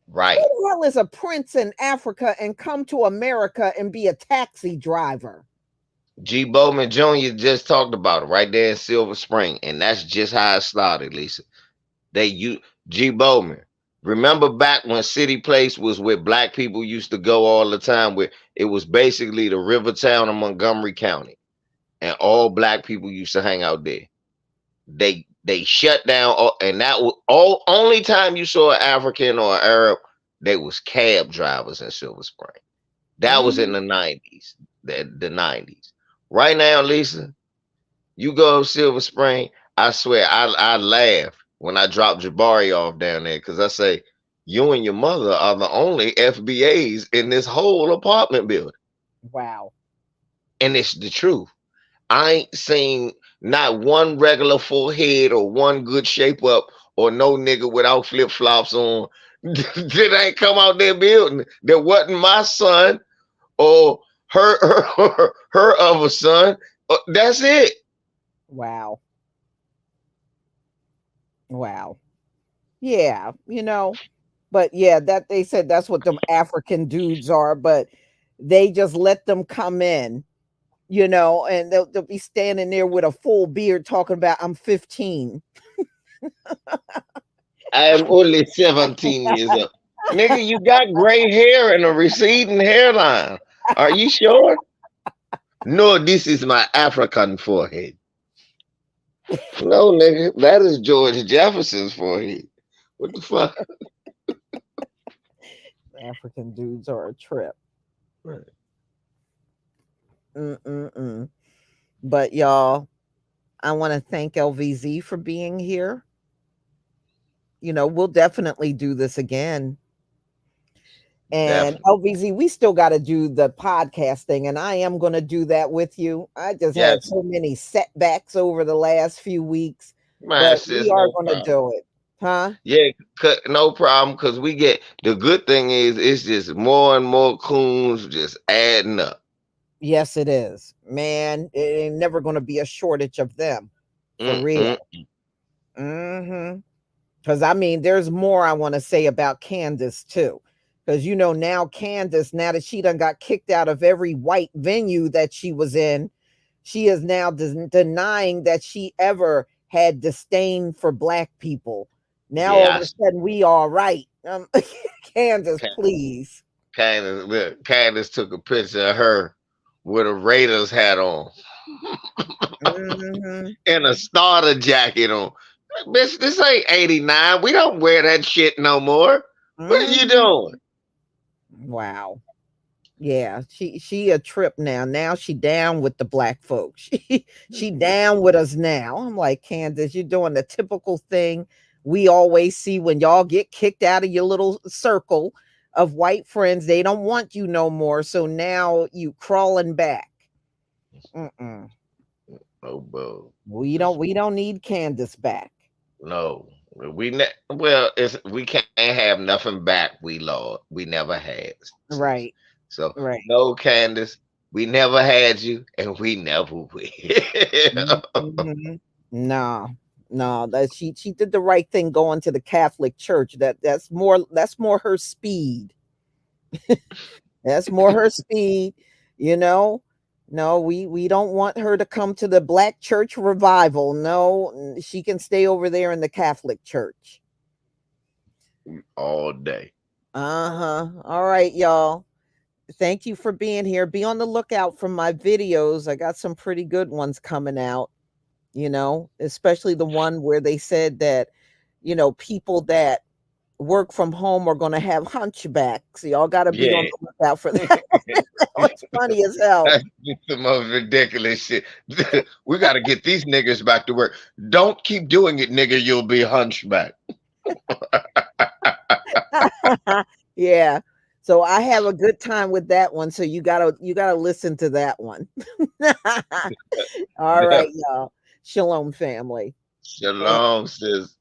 Speaker 1: Who
Speaker 2: Right.
Speaker 1: the hell is a prince in Africa and come to America and be a taxi driver?
Speaker 2: G. Bowman Jr. just talked about it right there in Silver Spring, and that's just how it started, Lisa. They you G. Bowman. Remember back when City Place was where black people used to go all the time, where it was basically the river town of Montgomery County, and all black people used to hang out there. They shut down, and that was all only time you saw an African or an Arab. They was cab drivers in Silver Spring. That was in
Speaker 1: Mhm.
Speaker 2: the 90s. The 90s. Right now, Lisa, you go to Silver Spring. I swear, I laugh when I drop Jabari off down there because I say, you and your mother are the only FBAs in this whole apartment building.
Speaker 1: Wow.
Speaker 2: And it's the truth. I ain't seen not one regular full head or one good shape up or no nigga without flip flops on that ain't come out there building. That wasn't my son or her other son. That's it.
Speaker 1: Wow. Wow. Yeah, but yeah, that they said that's what them African dudes are, but they just let them come in, and they'll be standing there with a full beard talking about I'm 15.
Speaker 2: I am only 17 years old. Nigga, you got gray hair and a receding hairline. Are you sure? No, this is my African forehead. No, nigga, that is George Jefferson's forehead. What the fuck?
Speaker 1: African dudes are a trip.
Speaker 2: Right.
Speaker 1: Mm-mm-mm. But y'all, I want to thank LVZ for being here. We'll definitely do this again. And
Speaker 2: Definitely.
Speaker 1: LVZ, we still got to do the podcast thing, and I am going to do that with you. I just had
Speaker 2: Yes,
Speaker 1: so many setbacks over the last few weeks,
Speaker 2: man,
Speaker 1: but we
Speaker 2: sis,
Speaker 1: are
Speaker 2: no
Speaker 1: going to
Speaker 2: problem.
Speaker 1: do it. Huh?
Speaker 2: Yeah, no problem. Cause we get the good thing is it's just more and more coons just adding up.
Speaker 1: Yes, it is. Man, it ain't never going to be a shortage of them. For
Speaker 2: Mm-mm.
Speaker 1: real. Mm-hmm. Because I mean, there's more I want to say about Candace too. Because now Candace, now that she done got kicked out of every white venue that she was in, she is now denying that she ever had disdain for black people. Now all
Speaker 2: Yeah,
Speaker 1: of a sudden we all right. Candace,
Speaker 2: Ca-
Speaker 1: please.
Speaker 2: Candace took a picture of her with a Raiders hat on
Speaker 1: Hmm.
Speaker 2: and a starter jacket on. Bitch, this ain't 89. We don't wear that shit no more. What are you
Speaker 1: Hmm.
Speaker 2: doing?
Speaker 1: Wow. Yeah, she a trip now. Now she down with the black folks. She down with us now. I'm like, Candace, you're doing the typical thing we always see when y'all get kicked out of your little circle of white friends. They don't want you no more. So now you crawling back. Mm-mm.
Speaker 2: Oh, boo.
Speaker 1: We don't need Candace back.
Speaker 2: No. Well, we can't have nothing back we lost. We never had. Sis.
Speaker 1: Right,
Speaker 2: So
Speaker 1: right.
Speaker 2: no, Candace, we never had you, and we never will.
Speaker 1: Mhm. No, no, that she did the right thing going to the Catholic Church. That's more her speed. That's more her speed, you know. No, we don't want her to come to the black church revival. No, she can stay over there in the Catholic Church.
Speaker 2: All day.
Speaker 1: Uh-huh. All right, y'all. Thank you for being here. Be on the lookout for my videos. I got some pretty good ones coming out, especially the one where they said that, people that work from home are going to have hunchbacks. Y'all got to be on
Speaker 2: Yeah.
Speaker 1: the lookout for that. It's funny as hell.
Speaker 2: That's just the most ridiculous shit. We got to get these niggas back to work. Don't keep doing it, nigga. You'll be hunchback.
Speaker 1: Yeah. So I have a good time with that one. So you gotta listen to that one. All right, y'all. Shalom, family.
Speaker 2: Shalom, sis.